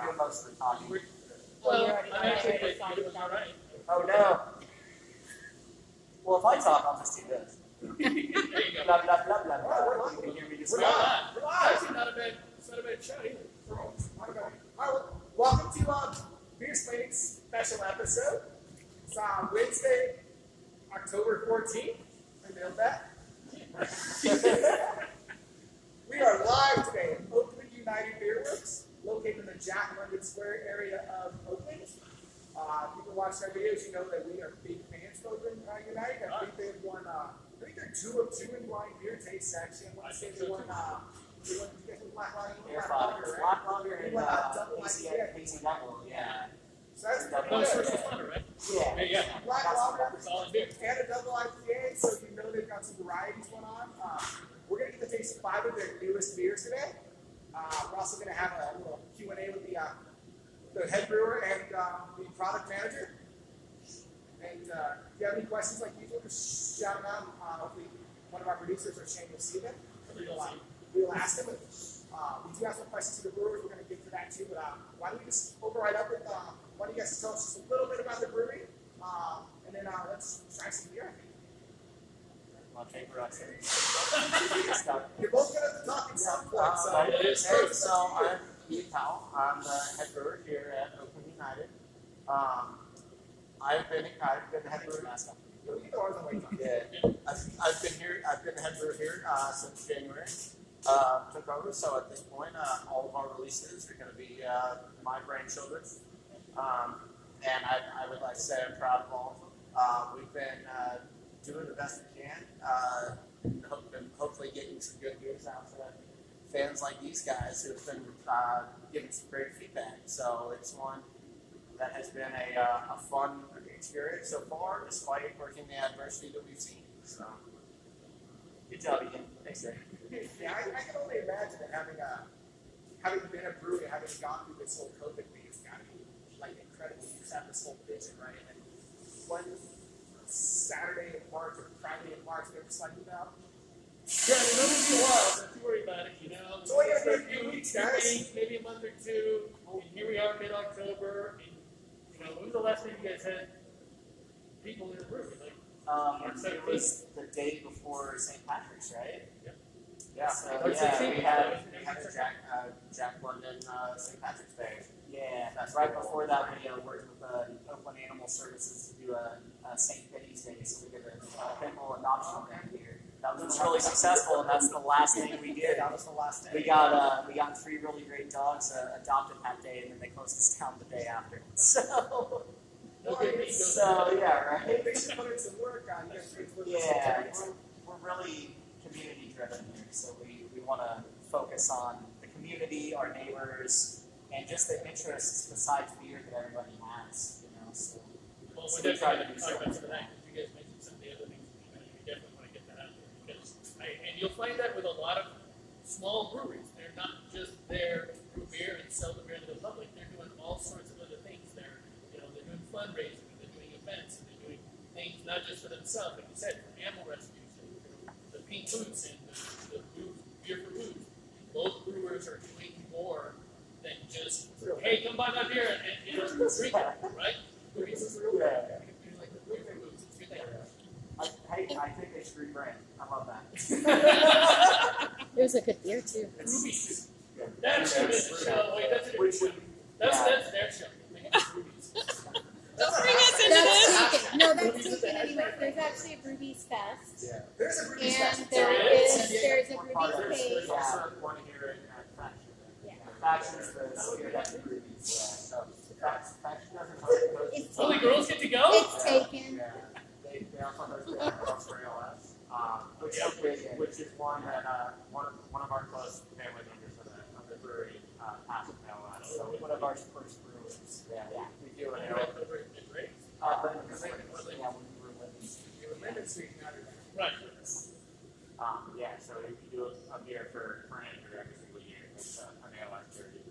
do most of the talking. Well, I'm actually good. All right. Oh no. Well, if I talk, I'll just do this. There you go. Blah blah blah blah blah. You can hear me just We're live. Actually, not a bad show either. All right, welcome to Beersplaining special episode. It's Wednesday, October 14th. I nailed that. We are live today at Oakland United Beer Works, located in the Jack London Square area of Oakland. People watch our videos, you know that we are big fans of Oakland United. I think they've won, I think they're 2 of 2 in blind beer taste section. I want to say they won Black Lager, and Hazy Double, yeah. So that's That was first responder, right? Yeah. Black Lager Solid beer. and a double IPA, so you know they've got some varieties going on. We're going to get to taste 5 of their newest beers today. We're also going to have a little Q&A with the head brewer and the product manager. And if you have any questions like usual, just shout them out. Hopefully one of our producers or Shane will see them. We'll ask them. We do have some questions to the brewers. We're going to get to that too. But why don't we just override up with why don't you guys tell us just a little bit about the brewery, and then let's try some beer. You're both going to talk in some point. So I'm Keith Powell. I'm the head brewer here at Oakland United. I've been the head brewer. I've been the head brewer here since January. Took over, so at this point, all of our releases are going to be my grandchildren. And I would like to say I'm proud of all of them. We've been doing the best we can, and hopefully getting some good beers out to fans like these guys who have been giving some great feedback. So it's one that has been a fun experience so far, despite working the adversity that we've seen. So, good job again. Thanks, Ray. Yeah, I can only imagine that having been a brewery, having gone through this whole COVID thing, it's got to be like incredible. You just have this whole vision, right? And one Saturday in March or Friday in March, they're just like, Yeah, it'll be a while. Don't you worry about it. You know, it's only going to be a few weeks, guys. Maybe a month or two. And here we are, mid-October. And you know, when was the last time you guys had people in the brewery? Like, It was the day before St. Patrick's, right? Yep. Yeah. So We had a Jack London St. Patrick's Day. Yeah. That's right before that. We worked with Oakland Animal Services to do a St. Patty's Day, so we did a animal adoption event here. That was really successful, and that's the last thing we did. that was the last day. We got 3 really great dogs adopted that day, and then they closed us down the day after. So. Yeah, right. They should put in some work on this. Yeah, we're really community driven here, so we want to focus on the community, our neighbors, and just the interests besides beer that everybody has. You know, so. Well, we're definitely going to talk about some of that because you guys mentioned some of the other things. You definitely want to get that out there because, and you'll find that with a lot of small breweries, they're not just there to brew beer and sell the beer to the public. They're doing all sorts of other things. They're doing fundraising, they're doing events, and they're doing things not just for themselves, like you said, for animal rescues, and the pink boots and the beer for booze. Both brewers are doing more than just, hey, come buy my beer and drink it, right? This is real bad. Like the beer for booze, it's a good thing. I think they should rebrand. I love that. It was a good beer too. Rubies. That's the show. Wait, that's a different show. That's their show. Don't bring us into this. No, that's taken anyway. There's actually a Rubies Fest. Yeah. There's a Brewers And Fest. there's a Rubies There's Cave. also one here at Faction. Yeah. Faction is the spirit of the Rubies. So Faction doesn't host. It's Only taken. girls get to go? It's taken. Yeah. They also host the Australia which is one that one of our close family members of the brewery passed away. So one of our first brewers. Yeah. We do it. Right. Yeah, so if you do a beer for an amateur every single year, it's an ALS jersey.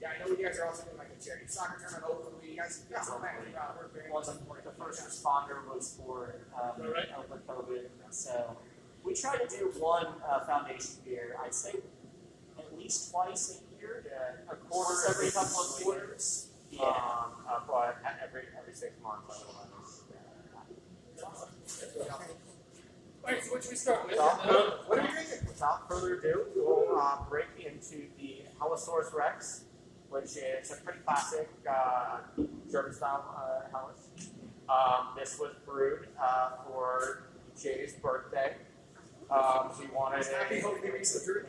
Yeah, I know you guys are also doing like a charity soccer tournament locally. You guys got some plans. The first responder was for over COVID, so we try to do one foundation beer. I'd say at least twice a year. a quarter Every couple of quarters. but every 6 months otherwise. Alright, so what should we start with? What are we drinking? Without further ado, we'll break into the Helles Rex, which is a pretty classic German style Helles. This was brewed for Jay's birthday. He wanted Happy holiday weeks of Drew.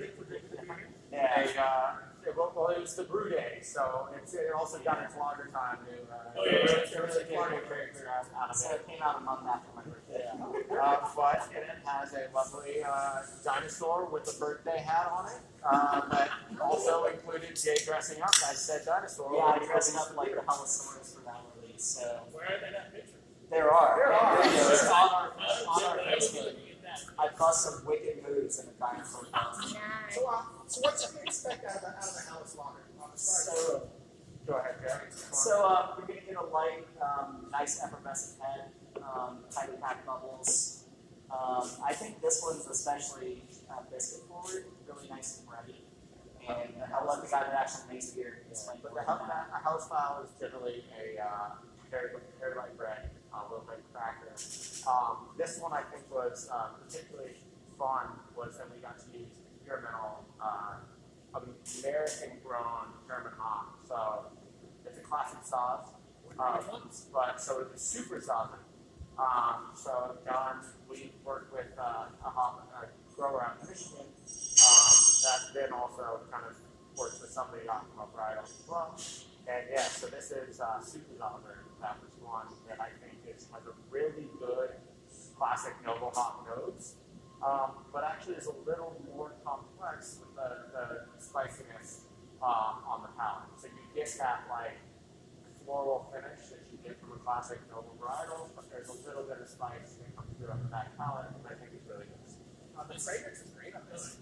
well, it was the brew day, so it also got its lager time to lager character out of it. It came out a month after my birthday. But it has a lovely dinosaur with a birthday hat on it. That also included Jay dressing up as said dinosaur. Yeah, I'm dressing up like the Helles for that release. So Where are they not pictures? there are. There are. It's on our I was Facebook. looking at that. I bust some wicked moves in the dinosaur costume. Nice. So what's to expect out of the House lager? So, Go ahead, Jay. we're gonna get a light, nice effervescent head, tightly packed bubbles. I think this one's especially biscuit forward, really nice and bready. And I love the guy that actually makes beer. But the house style is generally a very light bread, a little bit cracker. This one I think was particularly fun was that we got to use experimental American-grown German hop. So it's a classic sauce, but so it was super saucy. So we worked with a grower out in Michigan that then also kind of works with somebody out from varietals as well. And yeah, so this is Super Saucer. That was one that I think has a really good classic noble hop notes, but actually is a little more complex with the spiciness on the palate. So you get that like floral finish that you get from a classic noble varietal, but there's a little bit of spice that comes through on the back palate, and I think it's really good. The fragrance is great on this.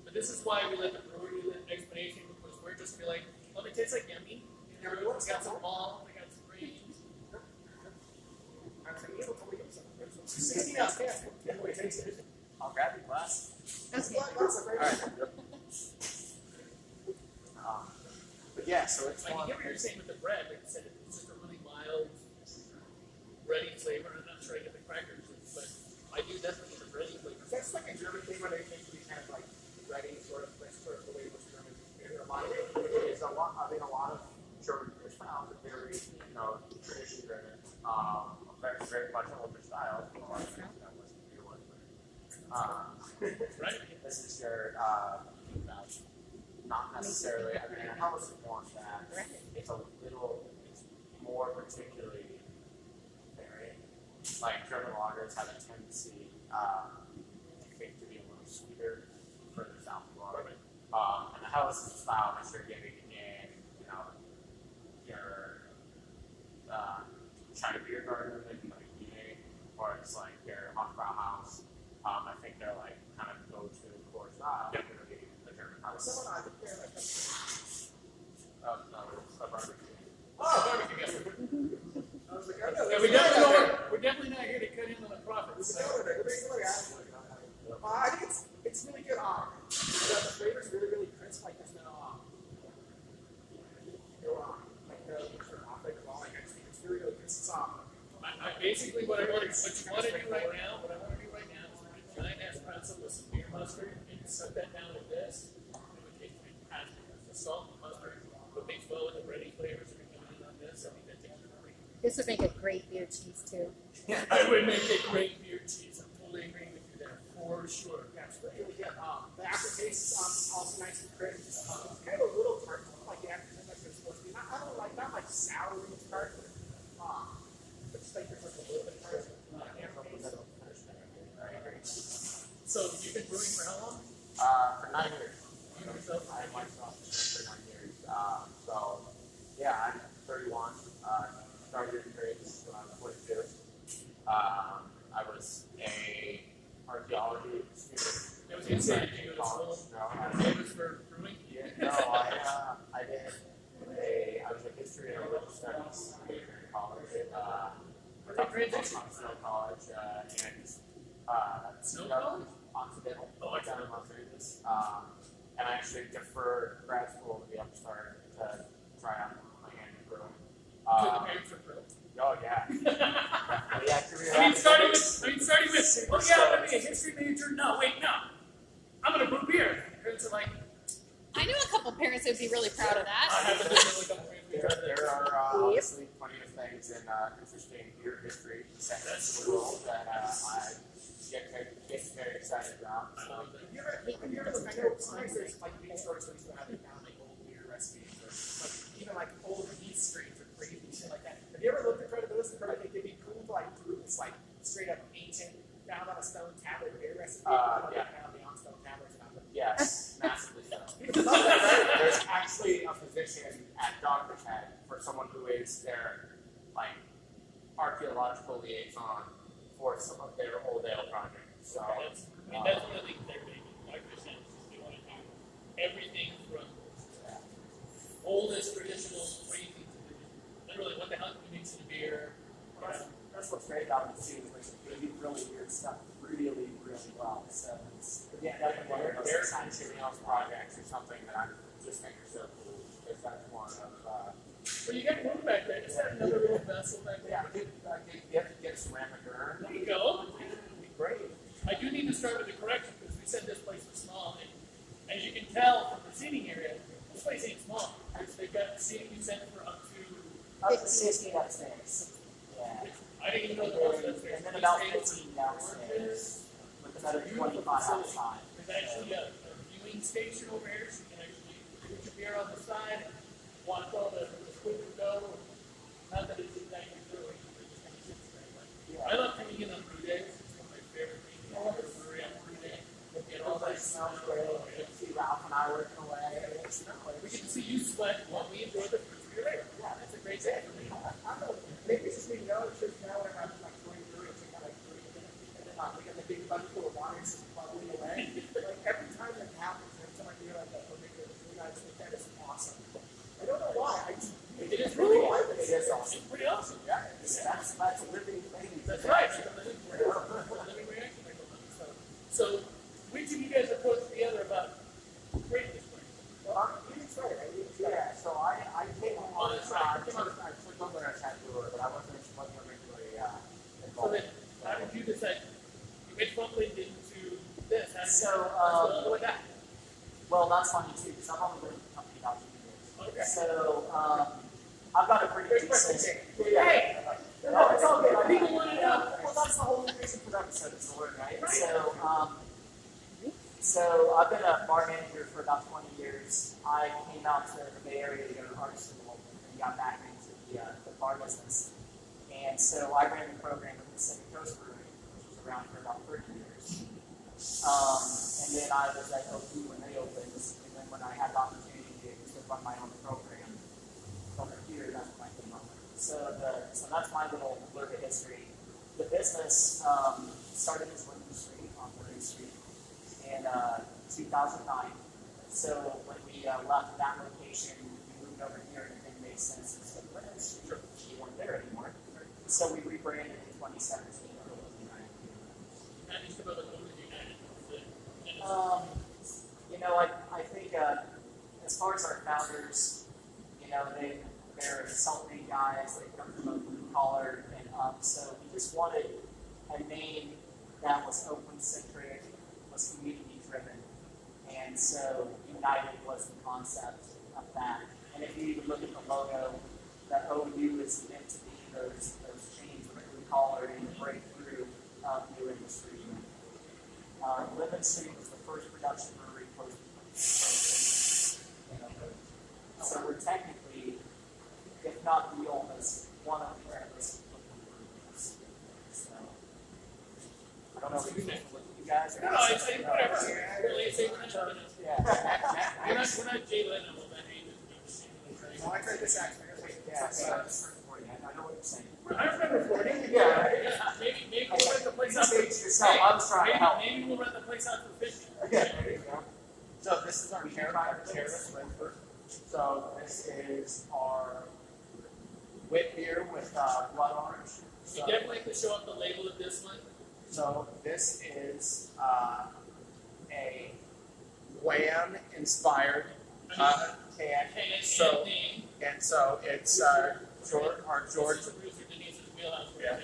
But this is why we let the brewery do the explanation, because we're just gonna be like, well, it tastes like yummy. Yeah, We got some malt, we got some grains. I'm saying it'll totally give something. 16 ounce cans. Yeah, wait, taste it. I'll grab your glass. Okay. That's a great But yeah, so it's I one. can hear what you're saying with the bread. Like I said, it's just a really mild, bready flavor. I'm not sure I get the crackers, but I do definitely get the bready flavor. That's like a German thing where they make these kind of like ready sort of the way it was German. A lot of It's a lot. I mean, a lot of German beer styles are very, tradition driven. Very much older styles. A lot of things that was beer was. Right? This is your not necessarily. I mean, how is it one that it's more particularly varied. Like German lagers have a tendency, I think, to be a little sweeter further south of water. And the Helles is a style that you're getting in, your China beer garden, or it's like your Hochbrauhaus. I think they're like kind of go-to core style. Yep. The German Helles. Someone I think they're like. No, it's a barbecue. Barbecue, yeah. I was like, I know. Yeah, we're definitely not here to cut in on the profits. I think it's really good. The flavor's really, really crisp. Like there's no like the sort of off flavor at all. Like I just think it's really, really crisp. Basically, what you want to do right now, is put a giant ass pretzel with some beer mustard and set that down with this. It would taste fantastic. The salt and mustard would mix well with the bready flavors that are coming in on this. I think that tastes great. This would make a great beer cheese too. I would make a great beer cheese. I'm totally agreeing with you there, for sure. Yeah, it's really good. The aftertaste is also nice and crisp. It's kind of a little tart, like the aftertaste like it's supposed to be. Not like sour tart, but just like there's like a little bit of tart. So you've been brewing for how long? For 9 years. You yourself? I myself for 9 years. So, yeah, I'm 31. Started in grades when I was 22. I was a archaeology student. It was inside. Did you go to college. school? No, It was for brewing? I did I was a history and religious studies major in college. Snow College, and Snow College? Occidental, Oh, down in Los Angeles. and I actually deferred grad school to be able to start to try out my hand in brewing. So the parents are thrilled. Oh yeah. I mean, starting with, oh yeah, I'm gonna be a history major. No, wait, no. I'm gonna brew beer. Parents are like, I knew a couple parents that would be really proud of I that. haven't been really couple parents. There are obviously plenty of things in interesting beer history segments of the world that I get very excited about. Have you ever looked, I know sometimes there's like beer stores where you have found like old beer recipes or like even like old yeast strains or crazy shit like that. Have you ever looked at those and heard like it'd be cool to like brew this like straight up ancient found on a stone tablet beer recipe? Yeah. Found beyond stone tablets and all Yes, massively so. People love that, right? There's actually a position at Doctor's Head for someone who is their like archaeological liaison for some of their old ale projects. So That's one of the things they're big. Like I said, they want to do everything from oldest traditional crazy to literally what the hell can we mix in a beer. That's what's great about it too. Like they do really weird stuff really well. So it's definitely one of those their exciting Chilenos projects is something that I just think is so cool because that's one of. Well, you got room back there. Is that another little vessel back there? You have to get ceramic urn. There you go. It'd be great. I do need to start with the correction because we said this place was small. And as you can tell from the seating area, this place ain't small. They've got seating consent for up to 60 upstairs. Yeah. I didn't even know there was upstairs. And then about 15 downstairs with another 25 outside. There's actually a viewing station over here, so you can actually put your beer on the side and watch all the equipment go. Not that it's exactly brewing, but it just kind of sits there. But I love coming in on brew days. It's one of my favorite things. I love the brewery on brew day. Get all that Smells great. You can see Ralph and I working away. We get to see you sweat while we enjoy the fruits of your labor. Yeah, that's a great day for me. I don't know. Maybe it's just me know it's just now when I'm like going through it, kind of like and then we got the big bucket full of water just bubbling away. Like every time that happens, every time I hear like that, I just think that is awesome. I don't know why. I just It is really why, awesome. but It is awesome. It's pretty awesome. Yeah, That's a living thing. That's right. It's a living reaction. So, which of you guys are close together about creating this place? well, you can start. Yeah, so I came on Oh, that's right. I took over as head brewer, but I wasn't originally So involved. then, how did you decide? You made bumping into this. How did So, you all the way back? Well, that's funny too, because I've only been with the company about 2 years. Okay. So, I've got a pretty Great question, decent. Jake. Hey! No, it's all good. People want to know. Well, that's the whole reason for the episode is the word, right? So I've been a bar manager for about 20 years. I came out to the Bay Area to go to art school and got back into the bar business. And so I ran the program at the Pacific Coast Brewery, which was around for about 30 years. And then I was at OP when they opened, and then when I had the opportunity to run my own program over here, that's when I came up. So that's my little blurb of history. The business started as Linden Street on Linden Street in 2009. So when we left that location, we moved over here and it didn't make sense to stay Linden Street. We weren't there anymore. So we rebranded in 2017 to Oakland United Beer Works. How did you feel about Oakland United? I think as far as our founders, they're salty guys. They come from a blue collar and up. So we just wanted a name that was Oakland-centric, was community-driven. And so United was the concept of that. And if you even look at the logo, the OU is meant to be those chains of blue collar and the breakthrough of new industry. Linden Street was the first production brewery close to so we're technically, if not the oldest, one of the oldest breweries. So I don't know if you guys are. No, it's whatever. Really, it's Yeah. We're not Jay Leno with that age. Well, I tried this actually. Yeah, so I know what you're saying. I remember 40. Yeah. Maybe we'll rent the place out for Yourself, I was trying to help. Maybe we'll rent the place out for 50. Yeah, there you go. So this is our terrace Winford. So this is our wit beer with blood orange. You definitely have to show up the label of this one. So this is a Wham inspired can. So it's George. Yeah.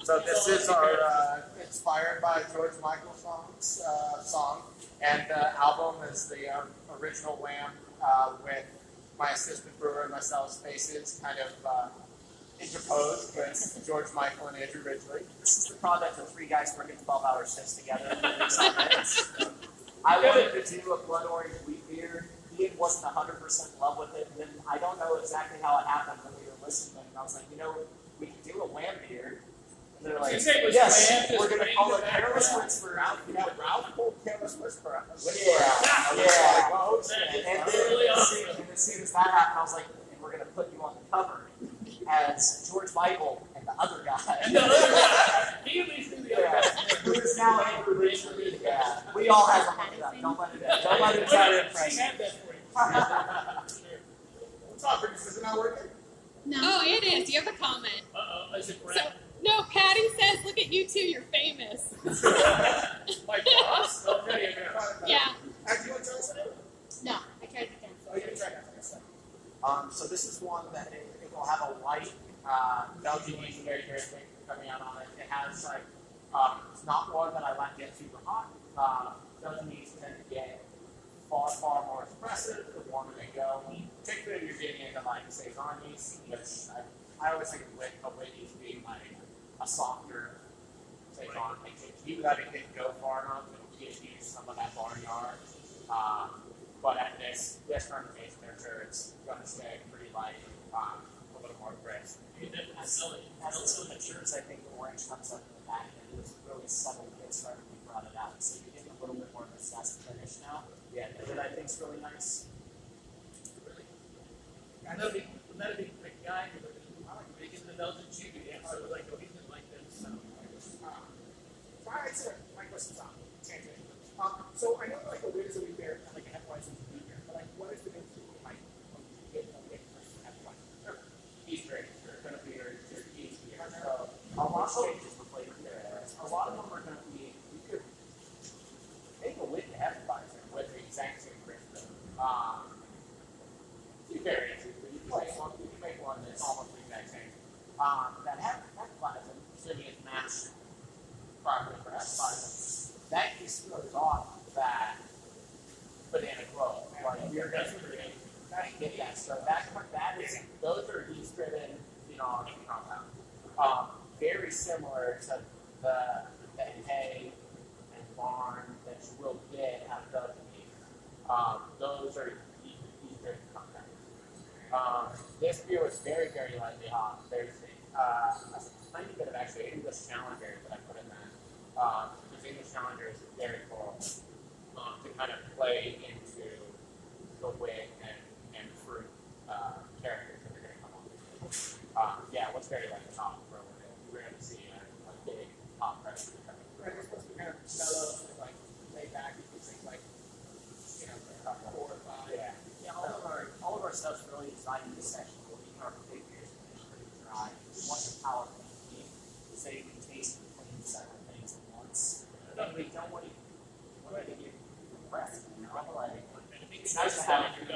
So this is our inspired by George Michael song, and the album is the original Wham with my assistant brewer and myself's faces kind of interposed with George Michael and Andrew Ridgely. This is the product of three guys working 12-hour shifts together. I wanted to do a blood orange wheat beer. Ian wasn't 100% in love with it, and then I don't know exactly how it happened when we were listening, and I was like, we could do a Wham beer. And they're like, yes, we're going to call it Careless Whisper. Ralph pulled Careless Whisper. Yeah. And as soon as that happened, I was like, and we're going to put you on the cover as George Michael and the other guy. He at least knew the other guy. Who is now Andrew Ridgely. Yeah. We all have a look it up. Don't let it try to impress you. What's up, Bruce? Is it not working? No. Oh, it is. You have a comment. Is it So, Brad? no, Patty says, look at you two, you're famous. My boss? Okay, Yeah. Do you want to tell us about it? No, I tried again. Oh, you can try that. So this is one that it will have a light Belgian yeast very thing coming out on it. It has like it's not one that I like get super hot. Belgian yeast tend to get far more expressive the warmer they go. Particularly if you're getting into like saison yeast, which I always think of wit yeast being like a softer saison. If you let it go far enough, it'll give you some of that barnyard. But at this fermentation temperature, it's going to stay pretty light, a little more crisp. As it matures, I think the orange comes up in the back end. It was really subtle bits right when we brought it out. So you're getting a little bit more of a zest finish now. Yeah, That I think is really nice. Another big guy who was big into the Belgian cheese. Yeah, so it was like, he's been like this. So I'd say my question's on tangent. So I know like the winners of the beer, like a headwise into the beer, but like what is the difference between like getting a win versus headwise? Yeast rates are going to be your yeast beer. So A lot of changes for flavor there. a lot of them are going to be, you could make a wit to Hefeweizen with the exact same crisp. Few variances, but you can make one that's almost the exact same. That Hefeweizen, assuming it's matched properly for Hefeweizen, that yeast throws off that banana glow. Like you're going to get that. So those are yeast-driven phenolic compounds. Very similar to the hay and barn that you will get out of Belgian yeast. Those are yeast-driven compounds. This beer was very lightly hot. There's a tiny bit of actually English Challenger that I put in that. Because English Challenger is very cool to kind of play into the wit and fruit characters that are going to come on. Yeah, what's very lightly hot for a minute. We're going to see a big hot pressure coming. Right, it's supposed to be kind of mellow, like laid back. You can think like 4 or 5. Yeah, all of our stuff's really designed in this section. We'll keep our big beers pretty dry. We want the palate to be so you can taste and clean several things at once. And we don't want to get compressed. It's nice to have it.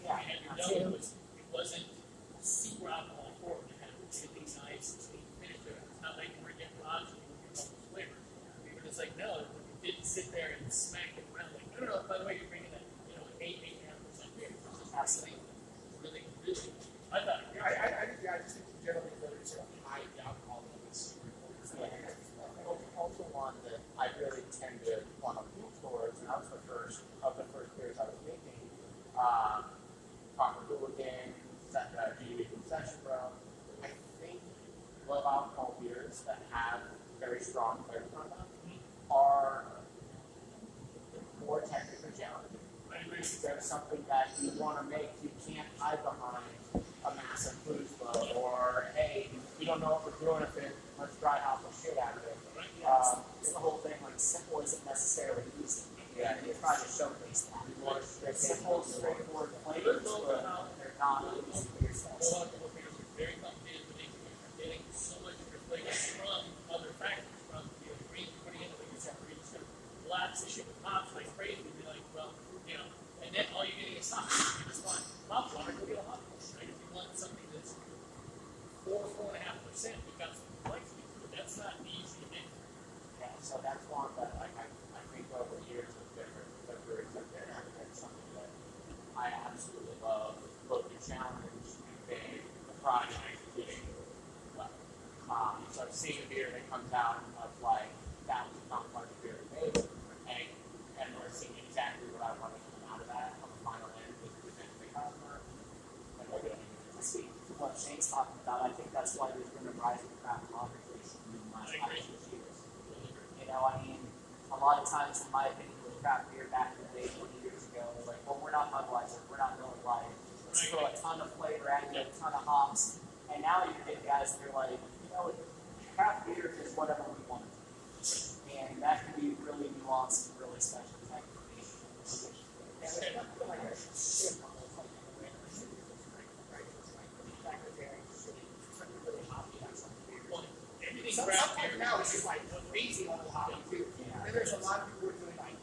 Yeah, it wasn't super alcohol forward. It had everything nice and sweet finish to it. It's not like we're getting lots and we're getting all those flavors. We were just like, no, we didn't sit there and smack it around like, no, by the way, you're bringing that, 8.5% beer. Absolutely. Really, I thought. I just think generally really sort of high alcohol levels. Also one that I really tend to want to move towards, and that was the first of the first beers I was making. Copper Hooligan, GD Concession Bro. I think low alcohol beers that have very strong flavor content are more technically challenging. There's something that you want to make, you can't hide behind a massive booze load, or hey, we don't know what we're doing if it, let's dry hop the shit out of it. It's the whole thing, like simple isn't necessarily easy. Yeah, You try to showcase that. They're simple, straightforward flavors, but they're not easy for yourself. Very complicated to make. You're getting so much of your flavors from other factors, from the ingredients you're putting in, like you said, you're just going to blast the shit with hops like crazy. You'd be like, well, it's not. It's fine. Hop water, go get a hop water, right? If you want something that's 4.5%, we've got some complexity to it. That's not easy to make. Yeah, so that's one that I think over years with different breweries up there, that's something that I absolutely love. Look, the challenge, the project, getting well. So I've seen a beer that comes out of like that was not part of the beer made, and we're seeing exactly what I want to come out of that on the final end with presenting the customer. And we're doing To speak to what Shane's talking about, I think that's why there's been a rise in craft lager recently in the last 5 years. You know, I mean, a lot of times, in my opinion, with craft beer back in the day, 20 years ago, it was like, well, we're not Budweiser, we're not Miller Lite. Let's throw a ton of flavor at you, a ton of hops. And now you get guys that are like, you know, craft beer is whatever we want. And that can be really nuanced and really special technically. Yeah, there's nothing like a shit model. It's like a random shit. Right? It's like the fact that they're something really hoppy on some beers. Well, everything Sometimes craft beer. now it's just like crazy level hoppy too. And there's a lot of people who are doing like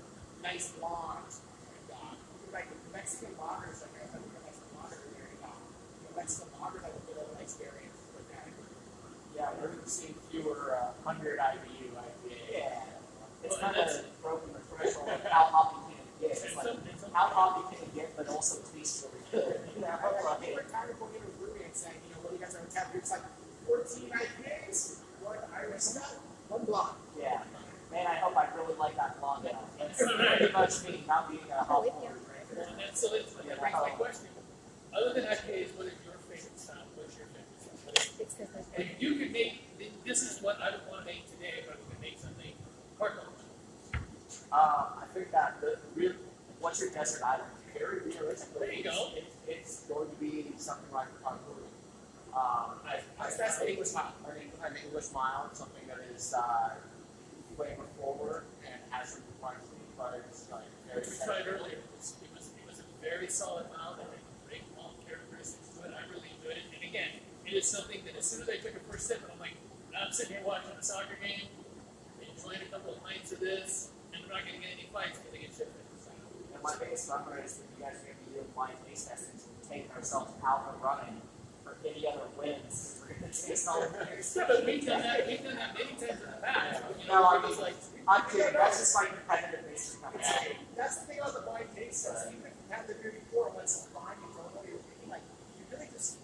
nice blondes. And, like the Mexican lagers, like I think the Mexican lager there, Mexican lagers have a bit of an experience with that. Yeah, we're seeing fewer 100 IBU IPA. Yeah. It's Well, kind of broken the threshold of how hoppy can it get. It's like, how hoppy can it get, but also taste really good. You know, I think we're kind of going into a brewery and saying, what do you guys have on tap? It's like 14 IPAs, one Irish stout, one blonde. yeah. Man, I hope I really like that blonde now. That's pretty much me, not being a hop with you. forward drinker. And that's, so that brings my question. Other than IPAs, what is your favorite style? What's your favorite style? What is It's because it? And you could make, this is what I would want to make today if I was going to make something cardinal. I think that what's your desert island? Very realistically, There you go. It's going to be something like a brewery. That's the English mile. An English mile, something that is flavor forward and has some complexity, but it's like very. We tried earlier. It was a very solid mouth and great malt characteristics to it. I really enjoyed it. And again, it is something that as soon as I took a first sip, I'm like, I'm sitting here watching a soccer game, enjoying a couple of pints of this, and I'm not going to get any fights because I get shit. And my biggest bummer is that you guys are going to be doing blind taste testings and taking ourselves out of running for any other wins. We're going to taste all the beers. Yeah, but we've done that many times in the past. You No, I it was mean, like, I'm kidding. That's just my competitive nature coming out. That's the thing about the blind taste test. Even if you had the beer before, when it's blind, you don't know what you're thinking. Like, you really just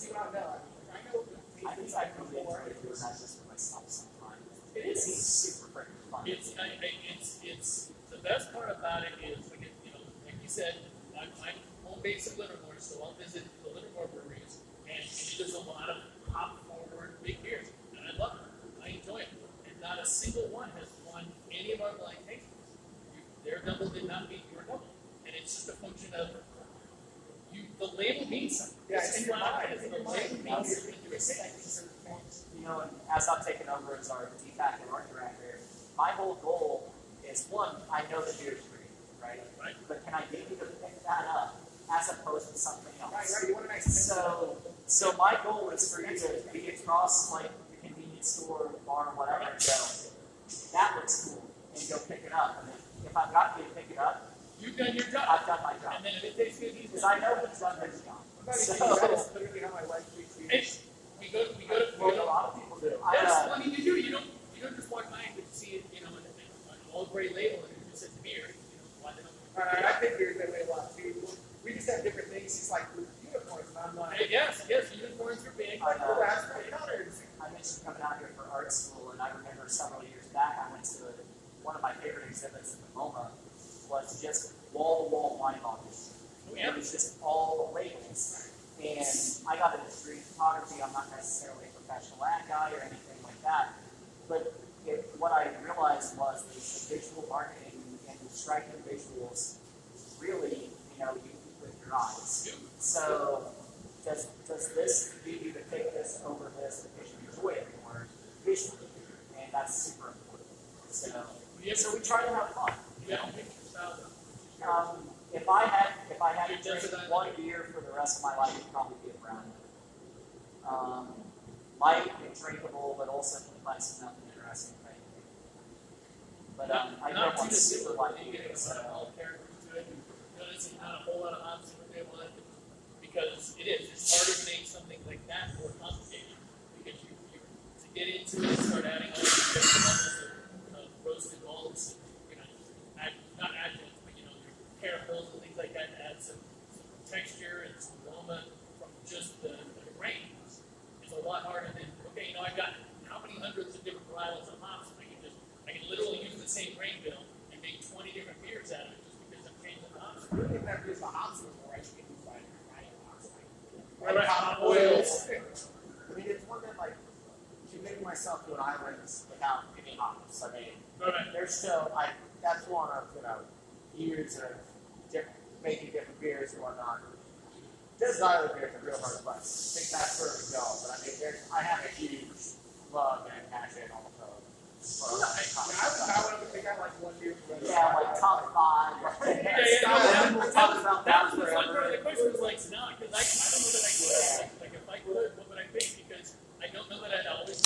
do not know. I know the I think I can get into doing that just for myself sometimes. It seems super freaking fun. it's the best part about it is like like you said, I'm home base in Livermore, so I'll visit the Livermore breweries, and there's a lot of hop forward big beers, and I love it. I enjoy it, and not a single one has won any of our blind tastings. Their double did not beat your double, and it's just a function of the label means something. Yeah, It's in your flat mind. out, In the your mind. label means something. You're saying certain things. You know, and as I'm taking over as our de facto art director, my whole goal is one, I know the beer's free, right? Right. But can I get you to pick that up as opposed to something else? Right, you want a nice So my goal is for you to be across like the convenience store, bar, whatever, and go, that looks cool, and go pick it up. And if I've got you to pick it up, You've done your job, I've done my job. and then if it tastes good, he's Because I know he's done his job. That is So, literally how my wife treats me. Hey, we go to. well, a lot of people do. That's what you do. You don't just walk by and see it, an old gray label and it just says beer. Why they don't? I think beer's that way a lot too. We just have different things. He's like with unicorns, and I'm like, Hey, yes, unicorns are big. like the raspberry colors. I mentioned coming out here for art school, and I remember several years back, I went to one of my favorite exhibits in the MoMA was just wall-to-wall wine bottles. Yeah. It was just all labels. And I got a degree in photography. I'm not necessarily a professional ad guy or anything like that. But what I realized was the visual marketing and the striking visuals really, you with your eyes. So does this lead you to take this over this because you enjoy it more visually? And that's super important. So we try to have fun. If I had to drink one beer for the rest of my life, it'd probably be a brownie. Light and drinkable, but also complex enough and interesting thing. But I know one super light beer. So. All characters to it. honestly not a whole lot of hops in what they want, because it is. It's harder to make something like that more complicated, because you to get into it, start adding all these different levels of roasted malts, not adjuncts, but your caramel's and things like that to add some texture and some aroma from just the grains. It's a lot harder than, okay, I've got how many hundreds of different varietals of hops, and I can literally use the same grain bill and make 20 different beers out of it just because I'm changing the hops. Really, if that is the hops anymore, I should use like hops, Right, hop oils. I mean, it's one that like committing myself to an island without any hops. I mean, Right. there's still that's one of years of making different beers and whatnot. This island beer is a real hard place. I think that's where we go. But I mean, I have a huge love and passion also. I would think I like one beer. Yeah, like top 5. We'll talk about That was that the fun part of forever. the question was like, no, because I don't know that I could. Like if I could, what would I pick? Because I don't know that I'd always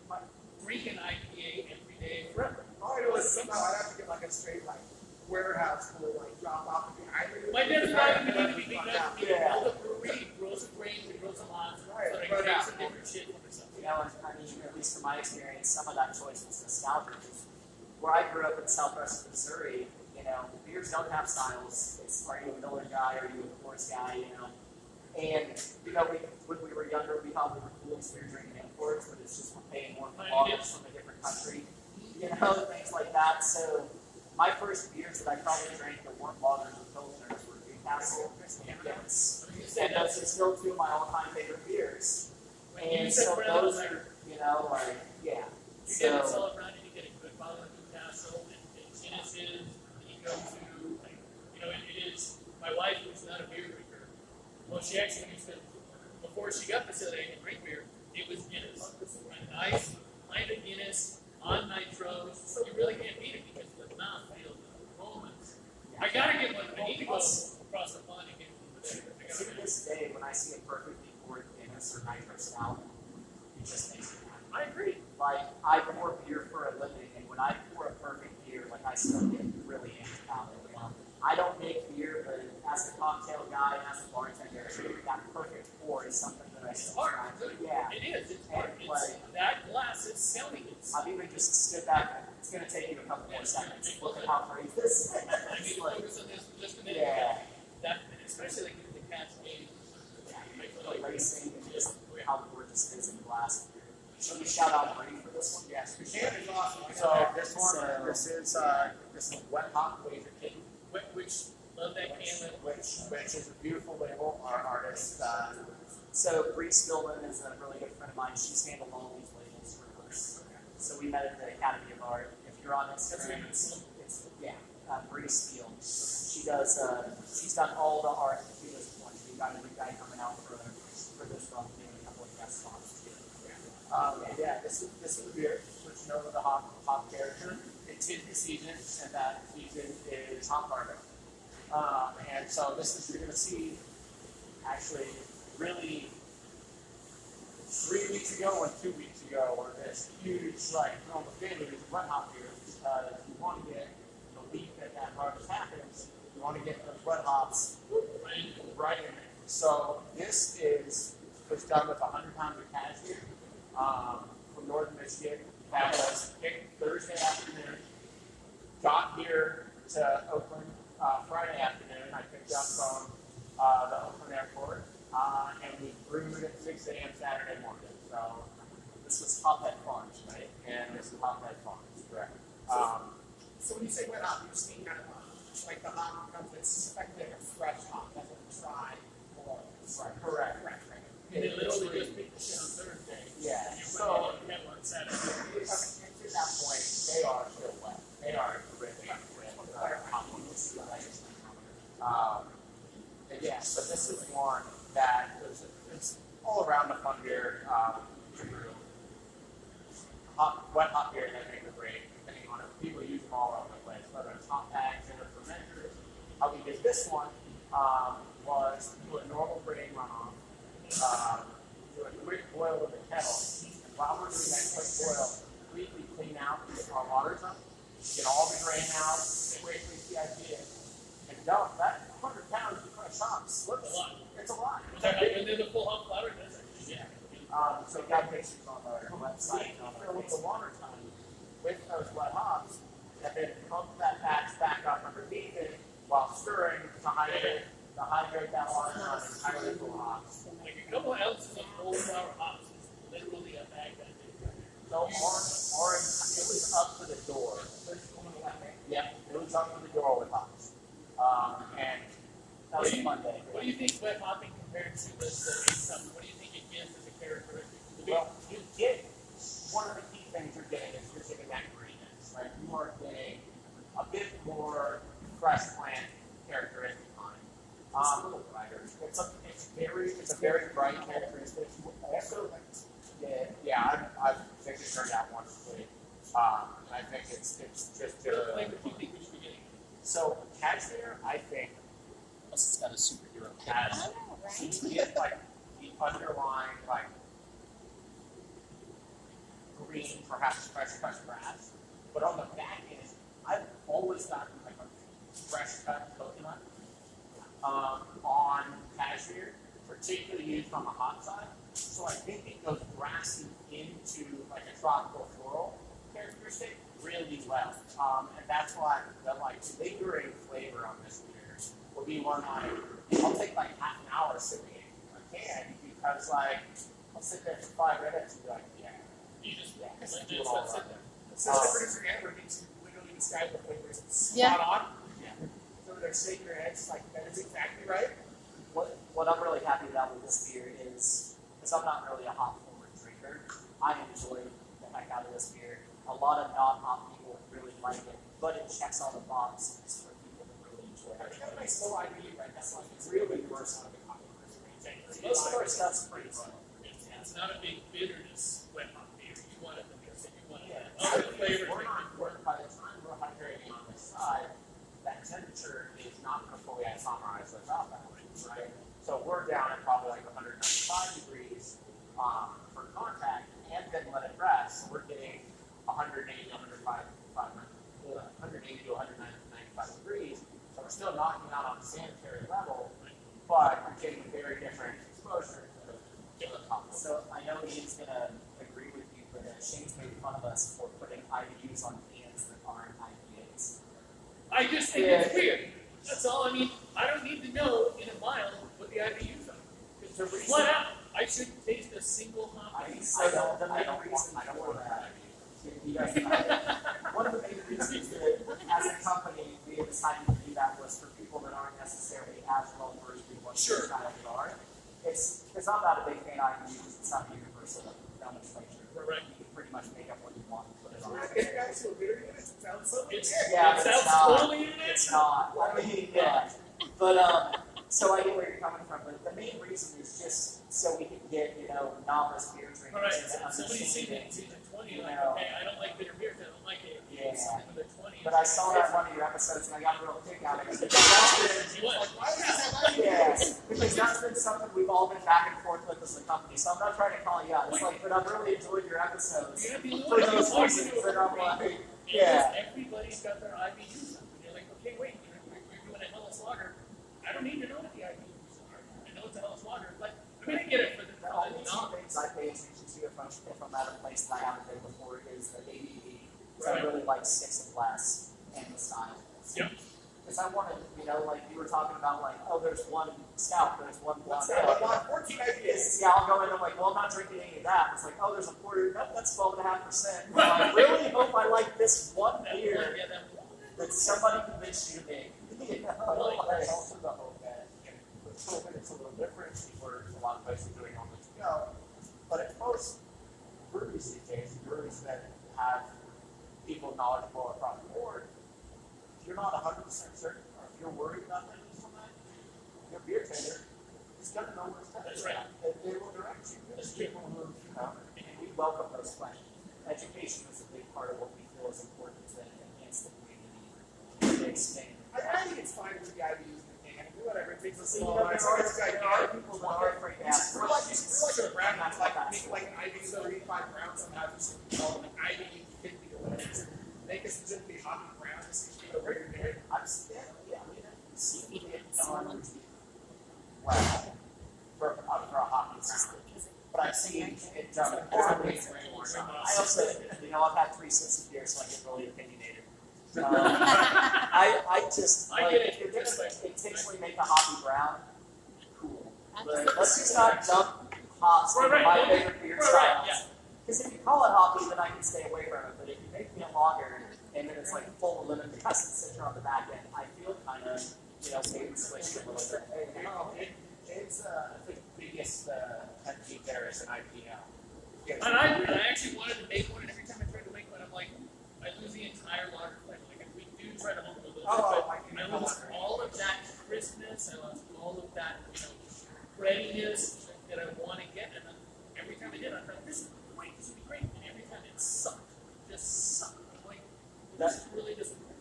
want to drink an IPA every day forever. All I know is somehow I'd have to get like a straight warehouse full drop off of the island. My dad's not even need to be Yeah. build a brewery, grow some grains, and grow some hops, so that I can make some different shit for myself. I mean, at least from my experience, some of that choice was nostalgia. Where I grew up in southwest Missouri, beers don't have styles. It's, are you a Miller guy? Are you a Coors guy? And, when we were younger, we thought we were cool because we were drinking imports, but it's just we're paying more for bottles from a different country. Things like that. So, my first beers that I probably drank that weren't lagers or pilsners were Newcastle and Guinness. And those are still 2 of my all-time favorite beers. And so those are, yeah. You get it all around, and you get a good bottle of Newcastle, and Guinness is, and you go to, it is. My wife was not a beer drinker. Well, she actually used to, before she got facilitated to drink beer, it was Guinness. A nice pint of Guinness on nitros. You really can't beat it because of the mouthfeel, the aromas. I gotta get one. I need to go across the pond and get one. To this day, when I see a perfectly poured Guinness or nitro stout, it just makes me happy. I agree. Like, I pour beer for a living, and when I pour a perfect beer, I still get really amped about it. I don't make beer, but as a cocktail guy and as a bartender, that perfect pour is something that I It's still hard. try. Yeah. It is. It's hard. That glass is selling it. I've even just stood back. It's going to take you a couple more seconds. Look at how great this is. I need to focus on this for just a minute. Yeah. That, especially the Cascade. The racing and just how gorgeous it is in the glass. Should we shout out Brady for this one? Yes, we Yeah, can. it's awesome. So this one, this is wet hot wafer king, Which love that can label. which is a beautiful label. Our artist. So Bree Stillman is a really good friend of mine. She's handled all these labels for us. So we met at the Academy of Art. If you're on Instagram, it's Bree Steele. She does. She's done all the art to this point. We've got a new guy coming out for this run, doing a couple of guest spots too. This is a beer, switching over the hop character. It's his season, and that season is hop harvest. And so this is, you're going to see, actually, really, 3 weeks ago and 2 weeks ago were this huge, almost daily wet hop beer, because you want to get the week that harvest happens, you want to get those wet hops right in there. So this was done with 100 pounds of cashew from northern Michigan. That was picked Thursday afternoon. Got here to Oakland Friday afternoon. I picked up from the Oakland airport, and we brewed at 6 a.m. Saturday morning. So This was Hophead Farms, right? and this is Hophead Farms, correct. So when you say wet hop, you just mean kind of like the hop becomes expected a fresh hop. That's what we try more. Right, correct. And they literally just picked the shit on Thursday. Yeah. And you So put it in the on Saturday. to that point, they are still wet. They are terrific. But this is one that it's all around the fun beer to brew. Wet hop beer that make a great, depending on it. People use them all over the place, whether it's hot bags or fermenters. How we did this one was do a normal grain runoff, do a quick boil in the kettle, and while we're doing that quick boil, completely clean out our water tub, get all the grain out, quickly CIP it, and dump that 100 It's a lot. It's a lot. And then the full hop flower does actually. Yeah. So we got pictures on our website. Fill with the water time with those wet hops, and then pump that batch back up underneath it while stirring to hydrate that water time entirely full of hops. Like a couple ounces of full flower hops is literally a bag that big. So orange, it was up to the door. Yeah, it was up to the door with hops. And that was a fun day. What do you think wet hopping compared to the income? What do you think it gives as a characteristic? Well, you get one of the key things you're getting is you're getting that greenness. Like you are getting a bit more fresh plant characteristic on it. A little brighter. It's a very bright characteristic. Also, I think it turned out wonderfully. I think it's just What flavor do you think we should be getting? so cashmere. I think Plus, it's got a superhero has I know, right? you get like the underlying like green, perhaps fresh cut grass, but on the back end, I've always gotten like a fresh cut coconut on cashmere, particularly used on the hot side. So I think it goes grassy into like a tropical floral characteristic really well, and that's why the like lingering flavor on this beer will be one I'll take like half an hour sipping it if I can, because like I'll sit there for 5 minutes and be like, yeah. You just Yeah, like, do it just all let sit right. there. So the producer Amber needs to literally describe the flavors. It's Yeah. spot on. Yeah. So they're shaking their heads like that is exactly right. What I'm really happy about with this beer is, because I'm not really a hop forward drinker, I enjoy the heck out of this beer. A lot of non-hop people really like it, but it checks all the boxes for people that really enjoy It's it. got a nice low IBU right now. Like it's Really diverse out of the Most of our stuff's pretty low. It's not a big bitterness wet hop beer. You want it to be, you want it. Yeah. Other flavors We're make not, it work. by the time we're hydrating on this side, that temperature is not going to fully isomerize those alcohols, right? So we're down at probably like 195 degrees for contact, and then let it rest. So we're getting 180 to 195 degrees. So we're still knocking out on the sanitary level, but we're getting a very different exposure to the top. So I know Ian's gonna agree with you, but Shane's made fun of us for putting IBUs on cans that aren't IPAs. I just think it's weird. That's all. I mean, I don't need to know in a mile what the IBUs are. Because flat out, I shouldn't taste a single hop. I don't want that. You guys know. One of the main reasons that as a company we have decided to do that was for people that aren't necessarily as well versed in what Sure. kind of are. It's I'm not a big fan of IBUs. It's not universal nomenclature. Correct. You can pretty much make up what you want and put it on. If you guys feel bitter units, it sounds so It's, legit. Yeah, it but sounds it's not. totally in it. It's not. I mean, yeah. But so I get where you're coming from. But the main reason is just so we can get novice beer drinkers All right, to somebody's understand season it. 20, You like, know. okay, I don't like bitter beers, I don't like it. Yeah. Something with a 20. But I saw that one of your episodes and I got a real kick out of it. What? Why would you have IBU? Yes, because that's been something we've all been back and forth with as a company. So I'm not trying to call you out. It's like, but I've really enjoyed your episodes You're gonna be for losing those your reasons that I'm like, Because yeah. everybody's got their IBUs up. And you're like, okay, wait, you're doing a Hellas Lager. I don't need to know what the IBUs are. I know it's a Hellas Lager. Like, I mean, I get it for the The only two knowledge. things I pay attention to if I'm at a place that I haven't been before is the ABV. So Right. I really like 6 and less and the style. Yep. Because I wanted, like you were talking about, like, oh, there's one stout, there's one blonde What's that? I ale. want 14 IBUs. Yeah, I'll go in and I'm like, well, I'm not drinking any of that. It's like, oh, there's a porter. Nope, that's 12.5%. I really hope I like this one That beer one, yeah, that one. that somebody convinced you to make. You know? There's also the hope that with COVID it's a little different. We're a lot of places doing on the to go. But at most breweries these days, breweries that have people knowledgeable across the board, if you're not 100% certain, or if you're worried about that, your beer tender is going to know where it's at. That's right. They will direct you. There's people who, And we welcome those questions. Education is a big part of what we feel is important to enhance the community, to expand. I think it's fine with the IBUs in the can. Do whatever. It takes a So, small there amount. are It's like, people that are afraid to ask We're like questions. a brand that's like make like an IBU 35 brown somehow just call it an IBU 50 or whatever. Just make a specifically hoppy brown just to keep it where you're doing. I'm scared. Yeah, we didn't see it done. But I've seen it done horribly way more. I also, I've had 3 sips of beer, so I get really opinionated. I just, I like, get if it. you're going to intentionally make a hoppy brown, cool. But let's just not dump hops into my favorite beer styles. Yeah. Because if you call it hoppy, then I can stay away from it. But if you make it lager, and then it's like full of lemon dicuss and citron on the back end, I feel kind of, maybe switched a little bit. It's the biggest pet peeve there is an IPL. And I actually wanted to make one, and every time I tried to make one, I'm like, I lose the entire lager flavor. Like, if we do try to hold a little bit, but I lose all of that crispness, I lost all of that, breadiness that I want to get, and then every time I did, I thought, this is great, this would be great, and every time it sucked. Just sucked. I'm like, this is really disappointing.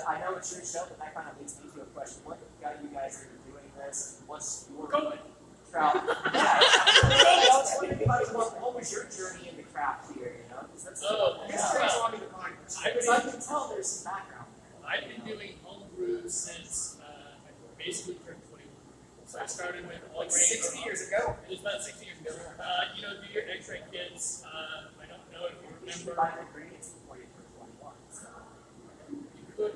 I know it's your show, but that kind of leads me to a question. What got you guys into doing this? What's your COVID. craft? What was your journey into craft beer? Because that's I can tell there's some background there. I've been doing homebrew since I basically turned 21. So I started with all grain. 60 years ago. It was about 60 years ago. Do your X-ray kids. I don't know if you You should remember. buy the ingredients before you turn 21. So. You could.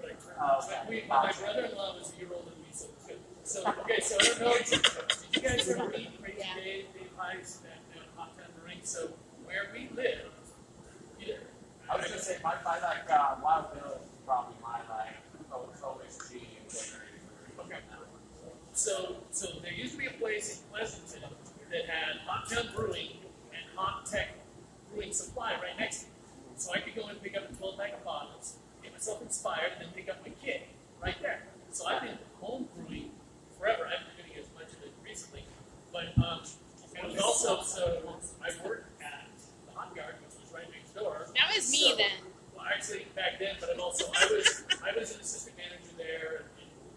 But Okay. my brother-in-law was a year older than me, so it's good. So I don't know. Did you guys ever read Crazy Dave Heiss and Hot Town Brewing? So where we live, I was gonna say my Wild Bill is probably my OSG. Okay. So there used to be a place in Pleasanton that had Hot Town Brewing and Hot Tech Brewing Supply right next to it. So I could go and pick up a 12-pack of bottles, get myself inspired, and then pick up my kit right there. So I've been home brewing forever. I haven't been doing as much of it recently, but it was also I worked at the Hot Yard, which was right next door. That was me then. Well, actually back then, but I was an assistant manager there,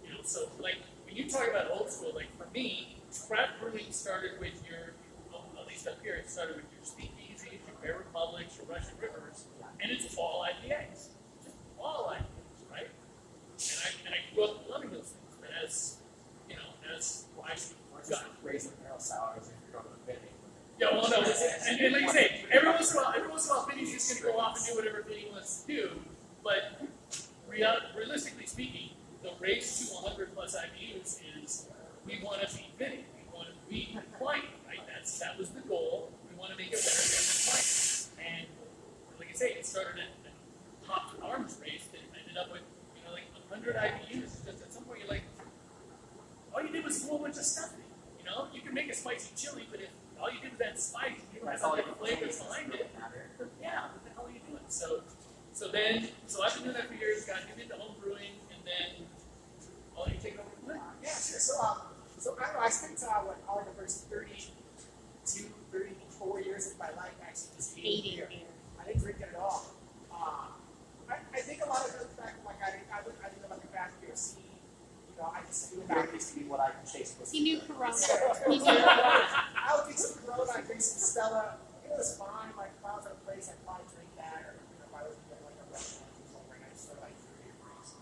and so like when you talk about old school, like for me, craft brewing started with at least up here, it started with your speakeasies, your Bear Republics, your Russian Rivers, and it's all IPAs, just all IPAs, right? And I grew up loving those things, but as I got Raising barrel sours if you're going to the bidding. yeah, well, no, and like you say, every once in a while, Vinny's just going to go off and do whatever Vinny wants to do. But realistically speaking, the race to 100 plus IBUs is we want to beat Vinny. We want to beat Klein, right? That was the goal. We want to make it better than Klein. And like I say, it started at the top arms race that ended up with like 100 IBUs. Just at some point, you're like, all you did was a whole bunch of stuff. You can make a spicy chili, but if all you did was add spice, you don't have all the flavors behind it. Yeah, what the hell are you doing? So I've been doing that for years, got into home brewing, and then I'll let you take it over from there. Yeah, sure. So I don't know. I spent all the first 32, 34 years of my life actually just eating beer. I didn't drink it at all. I think a lot of the fact, like I didn't know about the craft beer scene. I just knew about Beer used to be what I chased. He knew Corona. He knew I would drink some Corona, I'd drink some Stella. It was fine. Like if I was at a place, I'd probably drink that, or if I was at like a restaurant or something, I'd start like 30 degrees.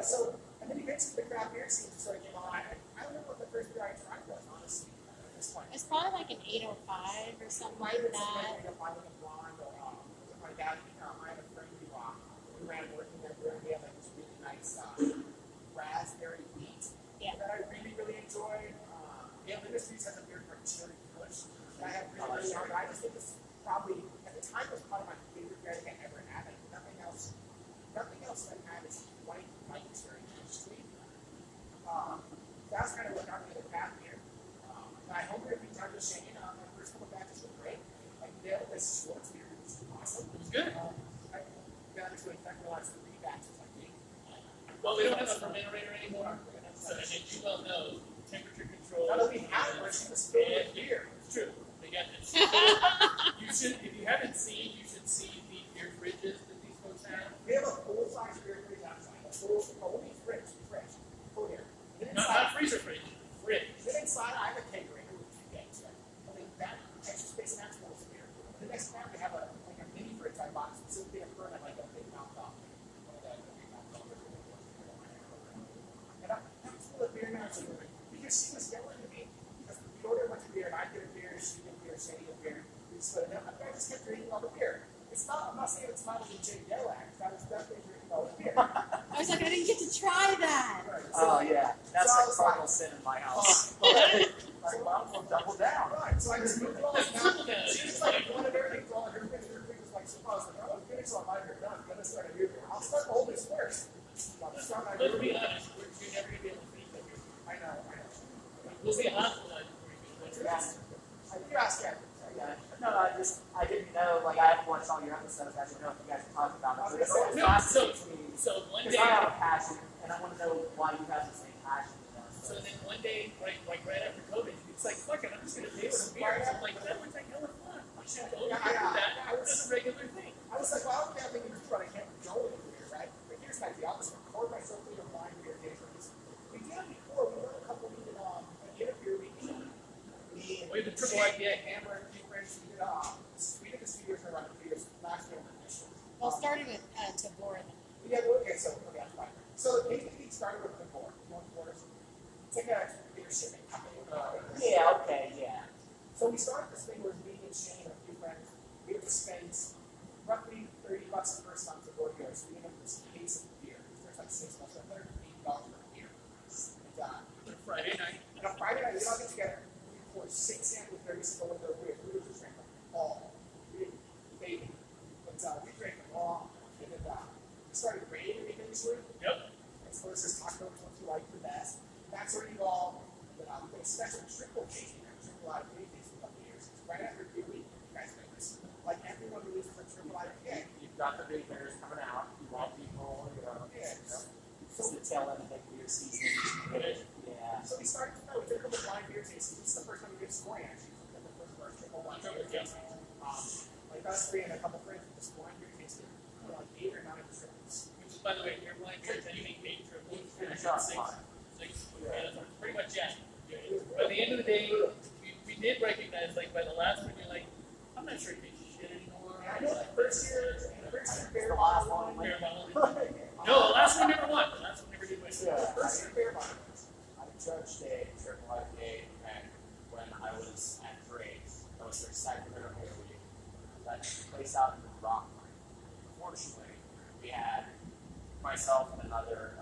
So and then eventually the craft beer scene sort of came on. I don't know what the first beer I tried was, honestly, at this point. It's probably like an 805 or something like that. Like a blonde or something like that. I had a friend who ran working there. We had like this really nice raspberry wheat that I really, really enjoyed. Gale Industries has a beer called Cherry Kush that I have really, really enjoyed. I just think it's probably, at the time, it was probably my favorite beer I think I ever had. Like, nothing else I've had is quite like Cherry Kush sweet. That's kind of what got me into craft beer. I homebrew a few times with Shane. My first couple batches were great. Like, this Schwartz beer was awesome. It was good. I got into it, in fact, realized the batches, I think. Well, we don't have a fermentator anymore, so as you well know, temperature control. Now that we have one, she was filled with beer. It's true. They got this. If you haven't seen, you should see the beer fridges that these folks have. We have a full-size beer fridge outside. Only fridge, full here. Not freezer fridge, fridge. Then inside, I have a kegerator with 2 kegs. I think that extra space and that's most beer. The next time we have a mini fridge I bought specifically for like a big mouth off. And I'm full of beer now, because she was yelling at me because we'd order a bunch of beer, and I'd get a beer, she'd get a beer, Shane get a beer. We split it up. I just kept drinking all the beer. It's not, I'm not saying it's not a Jake Delac. I was definitely drinking all the beer. I was like, I didn't get to try that. Right. Oh yeah, that's So I like was cardinal like, sin in my house. Like, well, we'll double down. Right, so I just moved along. Triple down. She was like, wanted everything for all of her things. Everything was like, so I was like, oh, finish all my beer done. Then I started new beer. I'll start oldest first. I'll start my Let's new be beer. honest, you're never gonna be able to finish that beer. I know. We'll be hospitalized before you finish that. You asked that. Yeah. No, I didn't know, like, I haven't watched all your episodes. I didn't know if you guys talked about it. But it's always No, fascinating to me. So one Because day, I have a passion, and I want to know why you have the same passion. You know, so then one day, like right after COVID, it's like, fuck it, I'm just gonna pay with a beer. So I'm like, that looks like hella fun. I should totally do that. That's a regular thing. I was like, well, I don't think I'm thinking just running can't control it here, right? But here's my deal. I'm just going to record myself doing a blind beer tastings. We did it before. We done a couple. We did an interview. Wait, the triple IPA. Amber and two friends. We did this 2 years in a row. 2 years. Last year. Well, starting with Tabor. Yeah, well, okay, so, okay, that's fine. So the tasting started with the board. You want the boards? It's like a beer shipping company. Yeah, okay, yeah. So we started this thing where me and Shane and a few friends, we would spend roughly $30 the first month to go here. So we ended up with this case of beer. There's like 6 months, so $180 for beer. And Friday night. on a Friday night, we all get together. We pour 6 in with 30 single window beer. We would just drink them all. We didn't fade it. But we drank them all. And then we started rating eventually. Yep. And so this is taco, which ones you like the best. That's where you all, we did a special triple tasting. Triple IPA tasting a couple years. Right after beer week, you guys know this. Like everyone releases a triple IPA. You've got the big bears coming out. You want people, you know. Yeah. It's the tail end of the beer season. Yeah. So we started, we did a couple blind beer tastings. This is the first time we did scoring actually. We did the first of our triple blind beer tasting. Like us three and a couple friends with this blind beer tasting. Like 8 or 9 triples. Which is, by the way, your blind beer, then you make 8 triples. Finish off Six. fine. Yeah, that's pretty much it. By the end of the day, we did recognize, like, by the last one, you're like, I'm not sure you make shit anymore. And I know the first year beer The last one. Beer bottle. No, the last one never won. The last one never did win. Yeah. The first year beer bottle. I judged a triple IPA event when I was at Drake's. That was their Sacramento Beer Week. That took place out in the Rock. Fortunately, we had myself and another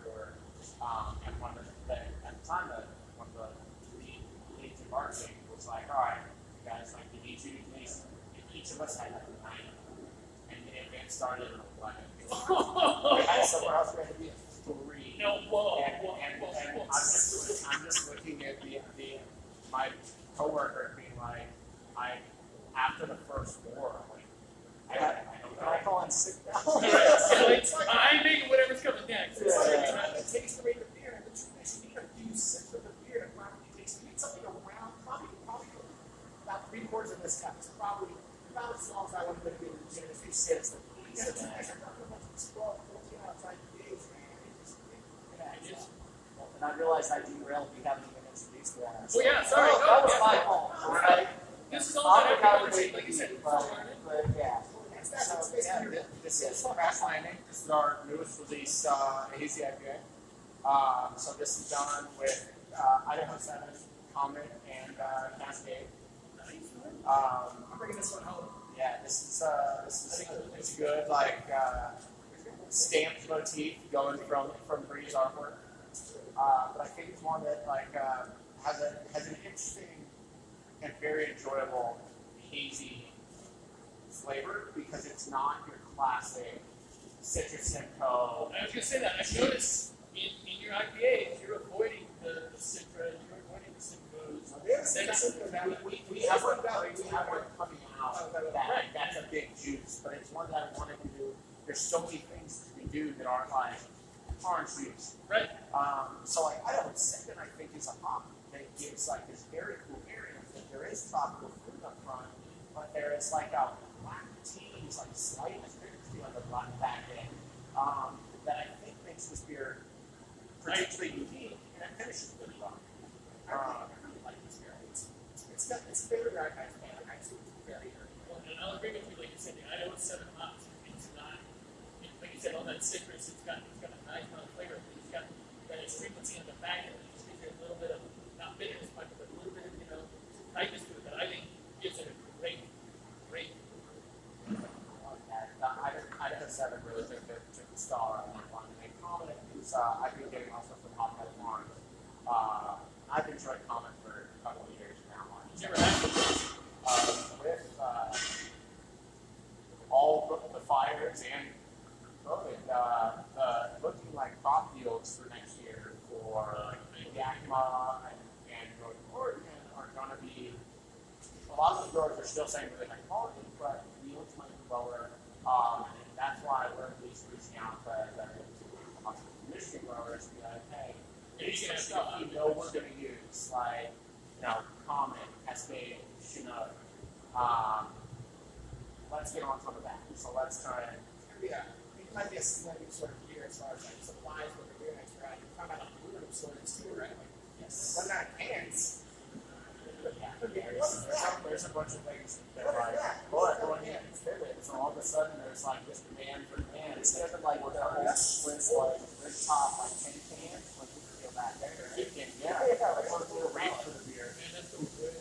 brewer, and one of the at the time one of the leads in marketing was like, all right, you guys, like, we need you to taste. Each of us had like 9, and the event started in 11. We had somewhere else we had to be at 3. No, whoa, And whoa, I'm whoa. just looking at my coworker being like, after the first 4, I'm like, Can I call in sick now? So I'm making whatever's coming next. It's like you're trying to taste the rate of beer, and the truth is you need a few sips of the beer to properly taste. You need something around, probably about 3/4 of this cup. It's probably about as long as I want to be able to do it. If you sit, it's like, yeah, you're talking about 12, 14 outside days, man. And I realized I derailed. We haven't even introduced that. Oh, yeah, sorry. Oh, that was my fault. All right. This is all I about forgot every to like you said. wait, It's all learning. but yeah. so yeah, this is Crash Landing. This is our newest release, Hazy IPA. So this is done with Idaho 7, Comet, and Cascade. I'm bringing this one home. Yeah, this is good, like stamped motif going from Bree's artwork. But I think it's one that like has an interesting and very enjoyable hazy flavor because it's not your classic Citrus Simcoe. I was gonna say that. I've noticed in your IPAs, you're avoiding the Citra, you're avoiding the Simcoes. We have one coming out that's a big juice, but it's one that I wanted to do. There's so many things you can do that aren't like orange juice. Right. So like Idaho 7, I think is a hop that gives like this very cool area that there is tropical fruit up front, but there is like a black teas, like slight acidity on the back end, that I think makes this beer particularly unique and it finishes really well. I really like this beer. It's very rare. I see it's very rare. Well, and I'll agree with you. Like you said, I know it's 7 hops. It's not, like you said, all that citrus. It's got a nice amount of flavor. It's got that frequency on the back end. It just gives you a little bit of not bitterness, but a little bit of lot of the growers are still saying really high quality, but yields might be lower. And that's why we're at least reaching out to Michigan growers to be like, hey, here's some stuff you know we're going to use, like, Comet, Cascade, Chinook. Let's get on some of that. So let's try and. It might be a slimming sort of year as far as like supplies, what they're doing extra. You're talking about aluminum sorts too, right? Like, Yes. running out of cans. There's a bunch of things that are like, boy, going in, pivot. So all of a sudden there's like this demand for demand. Instead of like the whole Swiss like red top like 10 cans, when people feel back there. Yeah, let's do a rate for the beer. Man, that's the way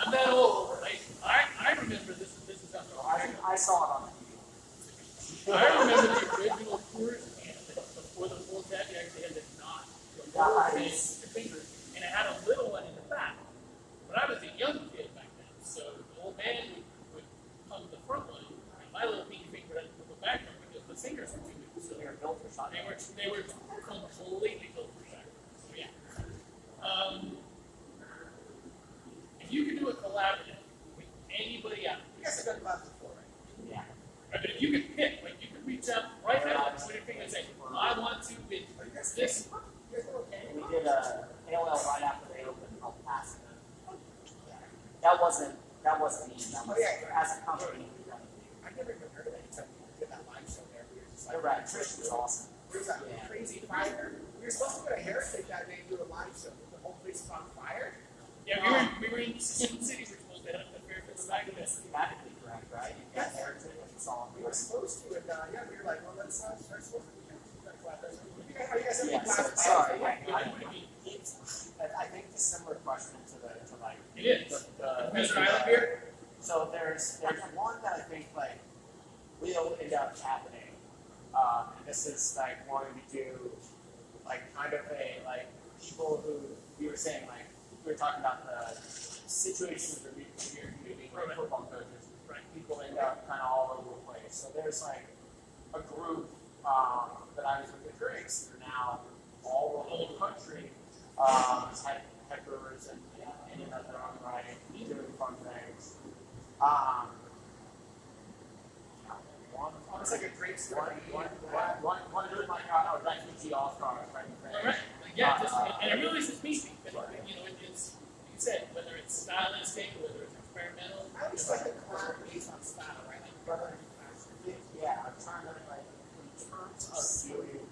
I'm that old. I remember this is how I saw it on the TV. I remember the original Coors can before the full tap. You actually had the knot. Nice. Your fingers, and it had a little one in the back. But I was a young kid back then, so the old man would come to the front one, and my little pinky finger would have to go back one because the fingers were too big. So They were built for shot. they were completely built for shot. So yeah. If you could do a collaborative with anybody out You guys have done labs before, right? Yeah. right, but if you could pick, like you could reach out right now with your finger and say, I want to with this. You guys are okay. We did a AOL right after they opened El Paso. That wasn't me. That was as a company. We done it. I've never even heard of it until we did that live show there. We were just You're like, right. Trish was awesome. there's that crazy fire. We were supposed to go to Heritage that day and do a live show, but the whole place was on fire. Yeah, we were in Sin City. We're supposed to have the fair for the back of this. Thematically correct, right? You got heritage and song. We were supposed to, and we were like, well, let's start supposed to do that collaboration. How you guys have Yeah, class? sorry. I think the similar question to like It is. the Mr. Island beer? So there's one that I think like will end up happening. And this is like wanting to do like kind of a like people who we were saying like we were talking about the situation of the beer community, like football coaches. Right. People end up kind of all over the place. So there's like a group that I was with the drinks that are now all over the country. Head brewers and in their own right, doing fun things. It's like a great story. One doing like refugee all-stars kind of thing. All right. Yeah, and it really is me. It's like you said, whether it's stylistic, whether it's experimental. I always like the collab based on style, right? Like brother and fashion. Yeah, I'm trying to like in terms of doing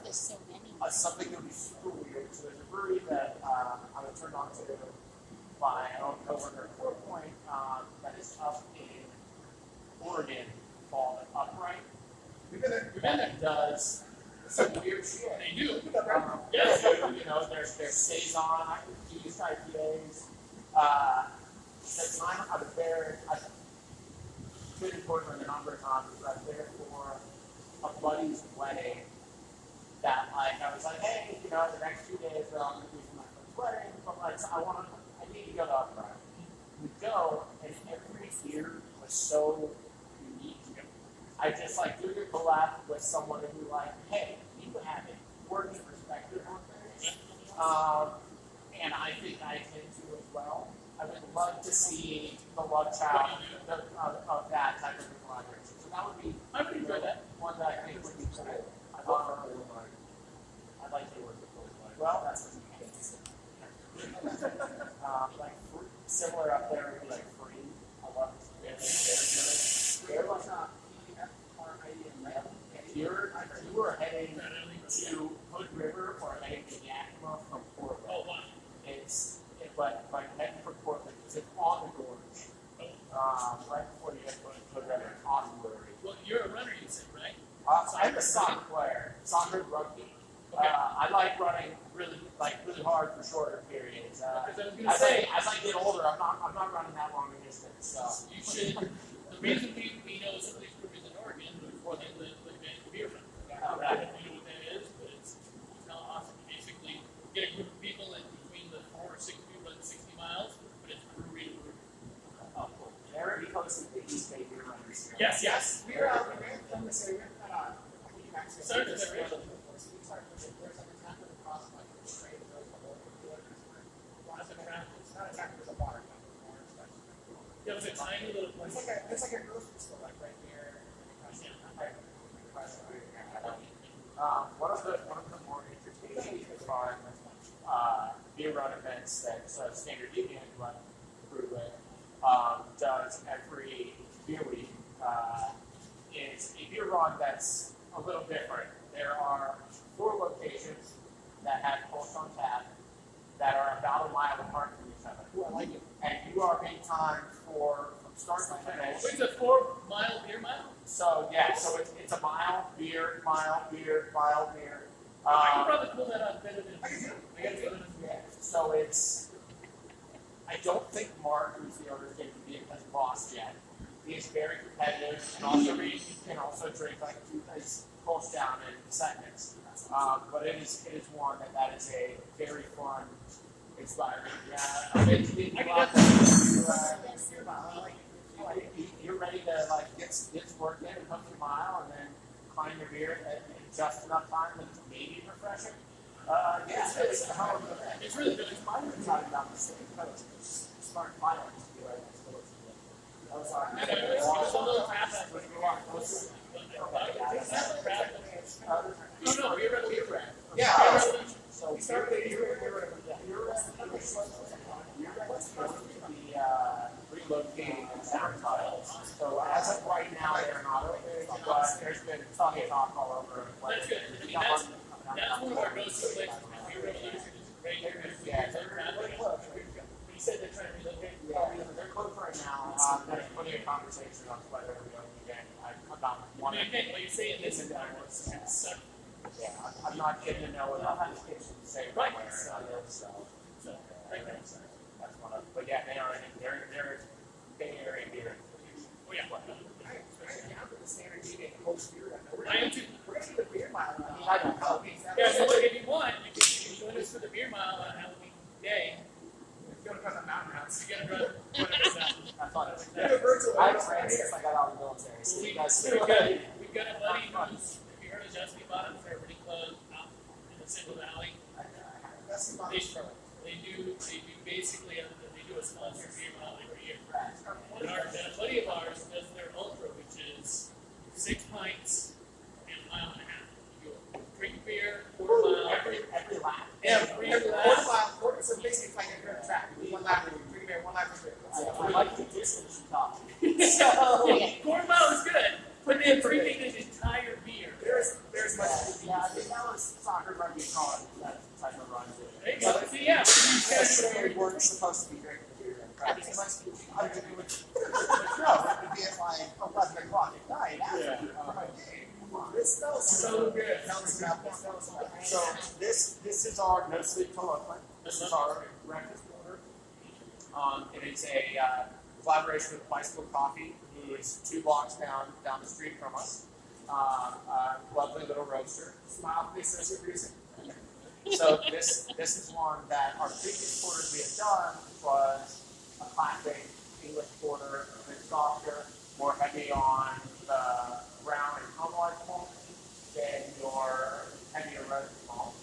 There's so many. something that would be super weird. So there's a brewery that I was turned on to by an old coworker at 4 Point that is up in Oregon called Upright. We've been there. That does some weird shit. They do. Yeah, there's Saison, infused IPAs. The time I was there, I couldn't remember the numbers on, but I was there for a buddy's wedding. That like I was like, hey, the next 2 days I'm gonna do my friend's wedding, but like I need to go to Upright. We go, and every beer was so unique. I just like doing a collab with someone who like, hey, you have a working perspective on things. And I think I can do as well. I would love to see the love child of that type of collaboration. So that would be I would enjoy that. one that I think would be cool. I'd like to work with those. Well, that's what you can. Like similar up there would be like free. I love it. They're like if you were heading to Hood River or heading to Yakima from Portland, Oh, wow. but heading from Portland, it's on the gorge. Right before you get to Hood River, it's on the brewery. Well, you're a runner, you said, right? I'm a soccer player, soccer rugby. Okay. I like running really hard for shorter periods. Because I was going to say, As I get older, I'm not running that long a distance. So you should. The reason we know some of these breweries in Oregon is for the beer front. I don't know what that is, but it's kind of awesome. You basically get a group of people, and between the 4 or 6 of you run 60 miles, but it's brewery to brewery. Oh, cool. They're hosting the East Bay Beer Runners. Yes. We ran from this area. We actually Sorry, is that right? we started with there's like a tap across like the train that goes the whole That's a practice. It's not a It's a tiny little place. It's like a grocery store, like right there. One of the more entertaining and fun beer run events that Standard Union run through with does every beer week is a beer run that's a little different. There are 4 locations that have Pulse on tap that are about a mile apart from each other. Ooh, I like it. And you are being timed from start to finish. It's a 4-mile beer mile. So yeah, so it's a mile, beer, mile, beer, mile, beer. I can probably pull that off better than I can do it. I gotta do it. Yeah. So it's. I don't think Mark, who's the owner, can be as boss yet. He is very competitive, and also he can also drink like his pulse down in seconds. But it is one that is a very fun, inspiring. You're ready to like get work in and hook your mile, and then climb your beer in just enough time that it's maybe refreshing. It's a hell of an event. It's really good. It's mine was talking about the same kind of smart final to be right next door to it. That was our. And it's a little tap out. No, we're ready. Beer brand. Yeah. So We started the year with Beer relocating in sound tiles. So as of right now, they're not open, but there's been talk all over. That's good. I mean, that's one of our go-to places. Beer Revolution is right here. Yeah, they're really close. You said they're trying to relocate. Yeah, they're close right now. There's plenty of conversation on whether we open again. I'm not I one. mean, again, like you're saying, this environment sucks. Yeah, I'm not getting to know enough of the kitchen to say one way or another. So Right there. that's one of. But yeah, they're Bay Area beer. Oh, yeah. I'm for the Standard Union host beer. I am too. We're gonna do the beer mile. I don't know. Yeah, so look, if you want, you can join us for the beer mile on Halloween day. It's gonna cause a mountain house. You gotta run whatever it's at. I thought it was We're doing virtual. I haven't ran since I got out of the military, so you guys We've got a buddy who's, if you heard of Justin Bottoms, they're pretty close out in the Central Valley. That's the They do basically they do a sponsored beer mile every year. And a buddy of ours does their ultra, which is 6 pints and a mile and a half. You'll drink beer, quarter mile, every lap. every quarter lap. mile. So basically, it's like a good track. One lap, drink beer, one lap, drink beer. I like the distance you talk. Quarter mile is good, but then drinking an entire beer. There's much. Yeah, I think that was soccer rugby calling that type of run. There you go. See, yeah. We weren't supposed to be drinking beer in practice. It must be. I mean, it would, no, it would be at like 11 o'clock at night after my game. This smells so good. So this is our no sleep till Oakland. This is our breakfast order. It is a collaboration with Bicycle Coffee, who is 2 blocks down the street from us. Lovely little roaster. Smile, please, social reason. So this is one that our previous porters we had done was a classic English porter, a bit softer, more heavy on the brown and caramelized malt than your heavier roasted malt.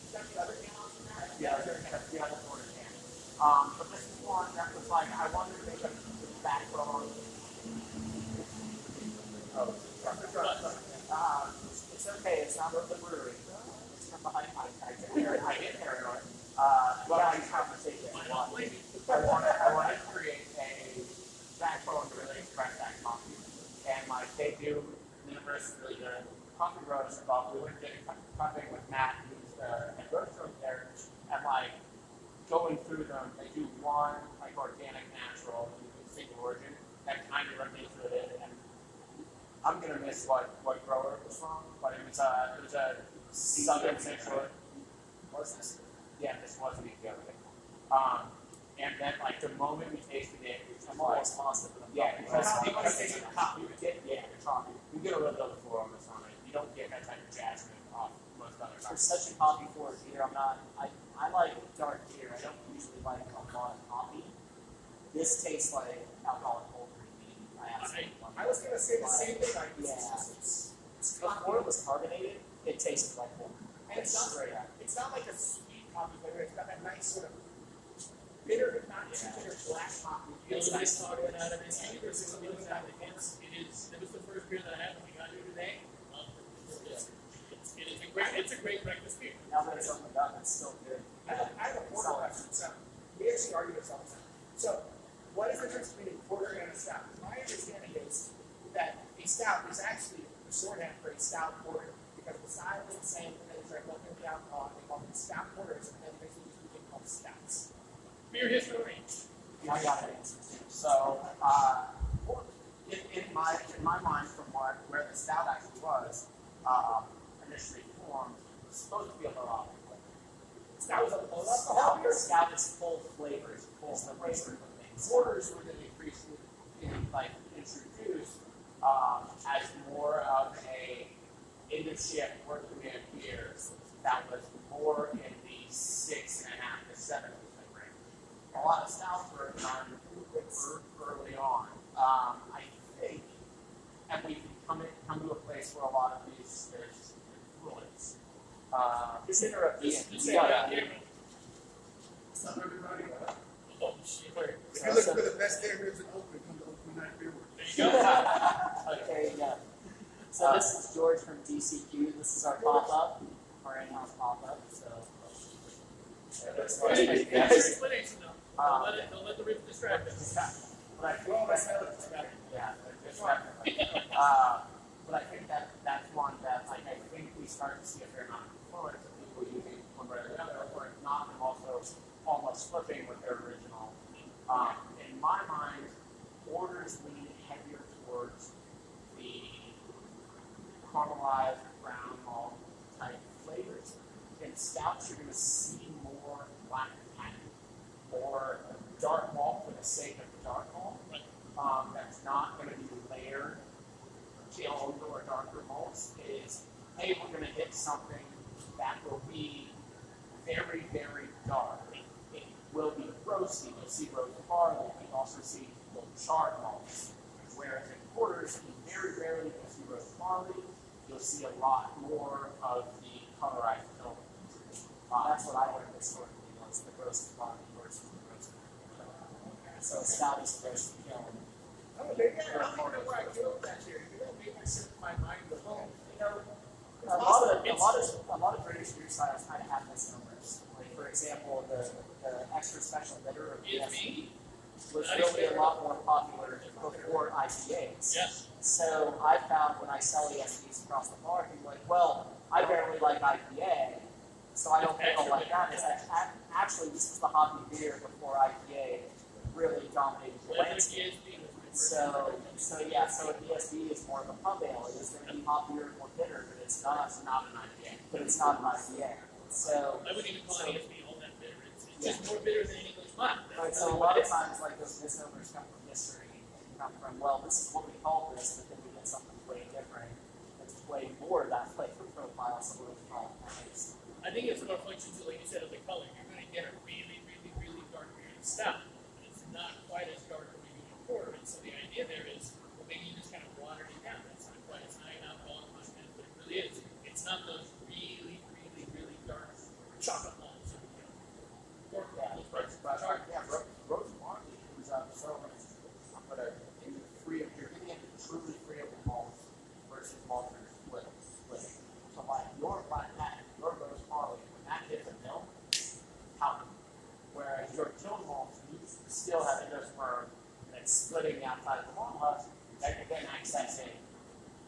Yeah, there's a few other porter cans. But this is one that was like I wanted to make a backbone. Oh, it's okay. It's not with the brewery. It's from behind my I get paranoid. But I conversation. I want to create a backbone to really express that coffee. And like they do numerous really good coffee roasts involved. We went to coffee with Matt, who's the head roaster over there, and like going through them, they do one like organic natural single origin that kind of replicates it. And I'm gonna miss what Brewer was from, but it was a southern central. What was this? Yeah, this wasn't even the other thing. And then like the moment we tasted it, I'm almost positive. Yeah, because you get coffee. You get a little bit of the floor on this one. You don't get that type of jasmine off most other For coffee. such a coffee forward beer, I like dark beer. I don't usually like alcoholic coffee. This tastes like alcoholic cold cream. I absolutely love it. I was gonna say the same thing. Like, Before it was carbonated, it tasted like cold cream. and it's not like a sweet coffee flavor. It's got that nice sort of bitter but not too bitter black coffee. You know, the talking out of this either. So it was the first beer that I had when I got here today. It's a great breakfast beer. Now that it's opened up, it's still good. I have a porter question. So we actually argue this all the time. So what is the difference between a porter and a stout? My understanding is that a stout is actually the shorthand for a stout porter because the style is the same, and they drink nothing of the alcohol. They call them stout porters, and then basically just became called stouts. Beer history. I got it. So, in my mind, from where the stout actually was initially formed, it was supposed to be a low alcohol. Stout was a low alcohol beer. Stout is full flavors, full flavors of things. Porters were then increasingly introduced as more of a in-the-ship working man beer that was more in the 6.5 to 7% range. A lot of stouts were done early on. I think, and we've come to a place where a lot of these there's influence. Just interrupt me. Just say it out here. What's up, everybody? Oh, shit. If you're looking for the best beer ribs in Oakland, come to Oakland United Beer Works. There you go. Okay, yeah. So this is George from DCQ. This is our pop-up, our in-house pop-up. So. That's explanation though. Don't let the ribs distract us. But I think but I think that's one that I think we start to see a fair amount of influence of people using one way or the other, or if not, them also almost flipping with their original. In my mind, orders lean heavier towards the caramelized brown malt type flavors. In stouts, you're going to see more black patent or dark malt for the sake of dark malt. That's not going to be layered older or darker malts. Is, hey, we're going to hit something that will be very, very dark. It will be roasty. You'll see roast barley. You'll also see charred malts. Whereas in porters, you very rarely will see roast barley. You'll see a lot more of the colorized milk. That's what I learned historically was the roasted barley versus the roasted milk. So stout is the roasted milk. Oh, maybe I don't even know where I go with that here. You know, maybe I set my mind with home. You know, a lot of British beer styles kind of have misnomers. Like for example, the extra special bitter of BSB was really a lot more popular before IPAs. Yes. So I found when I sell ESBs across the bar, people are like, well, I barely like IPA, so I don't think I'll like that. It's like, actually, this is the hoppy beer before IPA really dominated the landscape. So a BSB is more of a pub ale. It's going to be hoppier, more bitter, but it's not an IPA. But it's not an IPA. So I wouldn't even call it ESB all that bitter. It's just more bitter than English malt. Right, so a lot of times, like those misnomers come from history. They come from, well, this is what we call this, but then we get something way different. It's way more that flavor profile, so what we call it nice. I think it's more function to, like you said, of the color. You're going to get a really, really, really dark beer in stout. It's not quite as dark when you do a porter. And so the idea there is, well, maybe you just kind of watered it down. It's not quite as high in alcohol content, but it really is. It's not those really, really, really dark chocolate malts. Roast barley comes up so much. But you're getting into truly free of the malts versus malt split. So like your black patent, your roast barley, when that hits a mill, how? Whereas your chilled malts, you still have endosperm and it's splitting outside the malt husk, that you're then accessing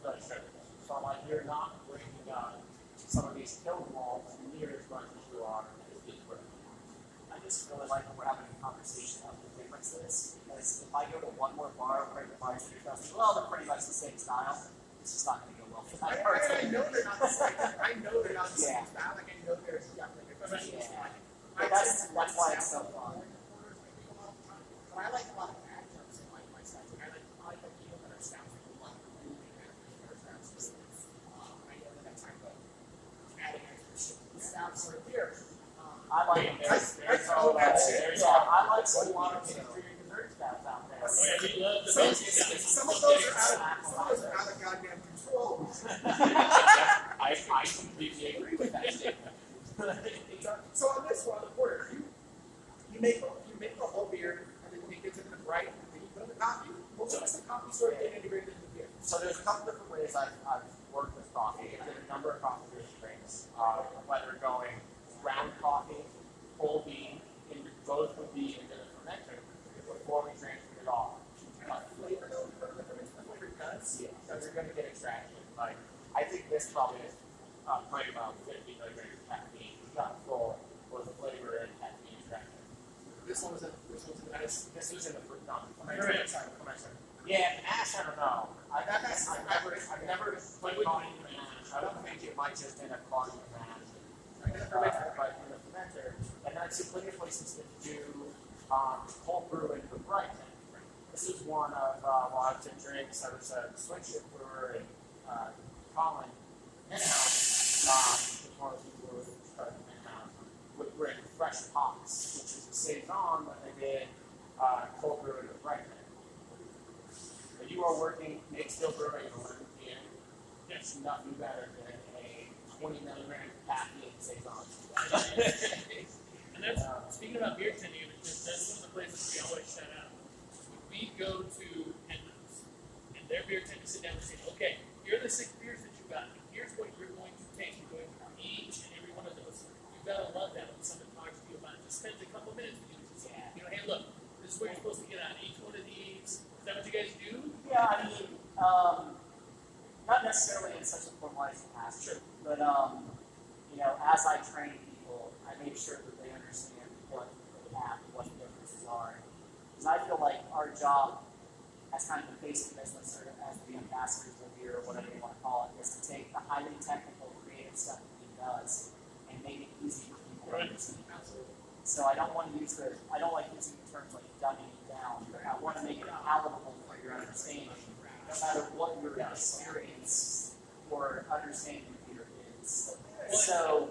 the sugars. So like you're not breaking up some of these chilled malts near as much as you are as these roast. I just really like when we're having a conversation about the differences, because if I go to one more bar where the bars are discussing, well, they're pretty much the same style, it's just not going to go well for that person. I know they're not the same. I know they're not the same style. Like I know there's definitely differences. But that's why it's so fun. But I like a lot of adjuncts in my stouts. Like I like the people that are stouts. Like a lot of really better stouts. I know that that's kind of adding extra shit to the stout sort of beer. I like them. I like a lot of dessert stouts out there. Oh, yeah, we love the Some of those are out of goddamn control. I completely agree with that statement. So on this one, the porter, you make beer, and then you get to the bright, and then you put in the coffee. Well, what's the coffee sort of get integrated into the beer? So there's a couple different ways I've worked with coffee. I did a number of coffee beer drinks, whether going ground coffee, whole bean, and both would be into the fermenter before we transferred it off. Flavor though, the flavor does. Yeah, so you're going to get extraction. Like, I think this probably is probably about 50 milligrams of caffeine. It's not full with flavor and caffeine extraction. This one was in nice. This is in the fruit gum. Sorry. Yeah, mash, I don't know. I've never put coffee in mash. I don't think it might just end up clogging the mash. But in the fermenter, and that's plenty of places that do cold brewing with bright. This is one of lots of drinks. There was a swing shift brewer in Colin in-house. Was one of the people who started in-house would bring fresh hops, which is a saison that they did cold brewing with bright. But you are working, it's still brewing in 11 p.m. It's nothing better than a 20 milligram caffeine saison. And that's, speaking about beer tending, that's one of the places we always shout out. We go to Hendrix, and their beer tend to sit down and say, okay, here are the 6 beers that you got, and here's what you're going to take. You're going to each and every one of those. You've got to love that when someone talks to you about it. Just spends a couple minutes with you and says, you know, hey, look, this is what you're supposed to get out of each one of these. Is that what you guys do? Yeah, I mean, not necessarily in such a formalized capacity, but you know, as I train people, I make sure that they understand what the differences are. Because I feel like our job as kind of the face of the business, or as the ambassadors of beer, or whatever you want to call it, is to take the highly technical, creative stuff that he does and make it easy for people to understand. So I don't want to use I don't like using the terms like dumbing it down, but I want to make it palatable for your understanding, no matter what your experience or understanding of beer is. So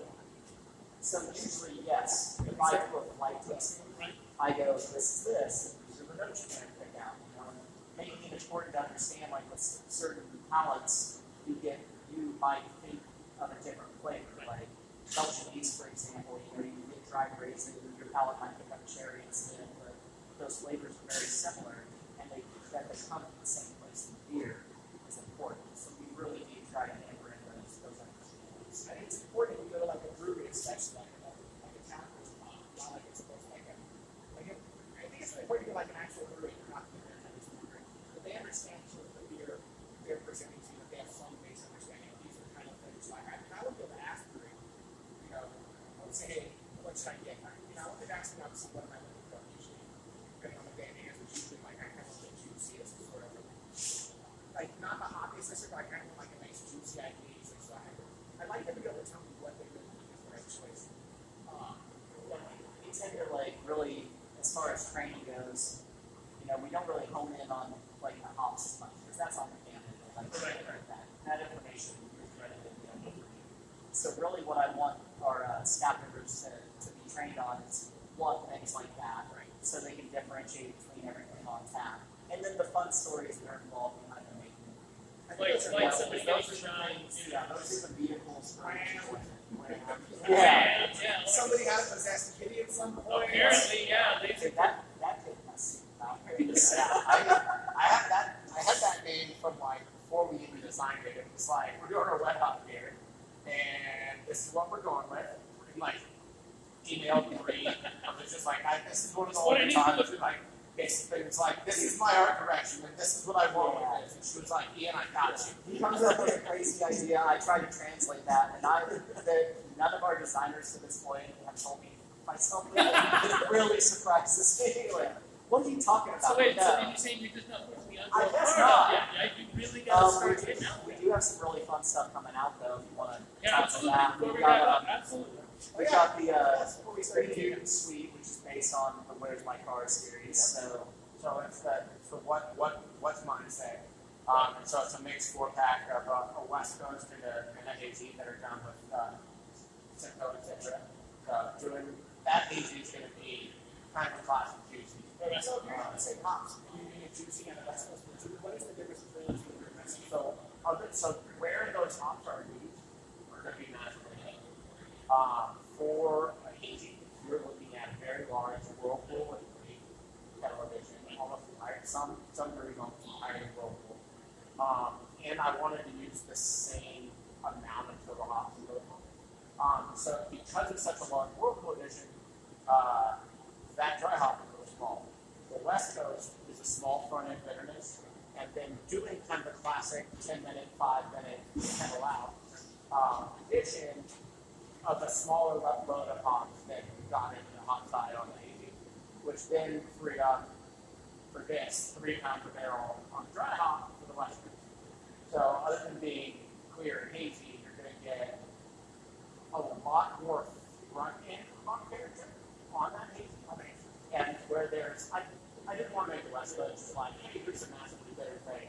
usually, yes, if I do a flight tasting, I go, this is this, and these are the notes you're going to pick out. You know, making it important to understand, like with certain palates, you might think of a different flavor. Like Belgian yeast, for example, you get dried raisin, your palate might pick up cherry instead, but those flavors are very similar, and that they come from the same place in beer is important. So we really do try to hammer in those understandings. I think it's important if you go to like a brewery, especially like a tap room, not like it's supposed to I think it's really important to go like an actual brewery, not the brewery, but they understand sort of the beer they're presenting to you, that they have some base understanding of these are kind of things. Like I would go to ask brewery, you know, I would say, hey, what should I get? You know, they'd ask me obviously what am I looking for usually, depending on the day and the answer, usually like I kind of get juicy as sort of like not the hoppiest necessarily, but I kind of like a nice juicy IPA. So I like them to be able to tell me what they really think is the right choice. We tend to like really, as far as training goes, you know, we don't really hone in on like the hops as much because that's on the can. Like that information is readily available. So really, what I want our staff members to be trained on is things like that, right? So they can differentiate between everything on tap, and then the fun stories that are involved behind the making. Like somebody else shines. Yeah, those are the vehicles for Yeah. Somebody had a possessed kitty at some point. Apparently, yeah. They Dude, that did mess out. I had that name from like before we even designed it. It was like, we're doing a wet hot beer, and this is what we're going with. And like, emailed me, I was just like, this is one of the only times that like, basically it's like, this is my art direction, and this is what I want with this. And she was like, Ian, I got you. He comes up with a crazy idea. I try to translate that, and none of our designers to this point have told me myself. It really surprises me. Like, what are you talking about? So wait, so did you say you're just not pushing the I envelope guess hard not. enough? Yeah, you really got to start getting out We there. do have some really fun stuff coming out, though, if you want to Yeah, talk absolutely. about that. Before we We've wrap got, up, absolutely. we've got the Cute Suite, which is based on the Where's My Car series. So So what's mine say? And so it's a mixed 4-pack of a West Coast and a hazy that are done with Simcoe, etc. Doing that hazy is going to be kind of a classic juicy. So if you're on the same hops, you're using a juicy and a West Coast, what is the difference between the two brewers? So where those hops are used are going to be naturally. For a hazy, you're looking at a very large whirlpool with Some breweries don't hire local. And I wanted to use the same amount of total hops local. So because it's such a large whirlpool edition, that dry hop is really small. The West Coast is a small front end bitterness, and then doing kind of the classic 10-minute, 5-minute kettle out addition of a smaller load of hops that got into the hot side on the hazy, which then freed up for this 3 pounds per barrel on the dry hop for the West Coast. So other than being clear and hazy, you're going to get a lot more front end hop character on that hazy. And where there's, I didn't want to make the West Coast just like, hey, here's a massively bitter thing.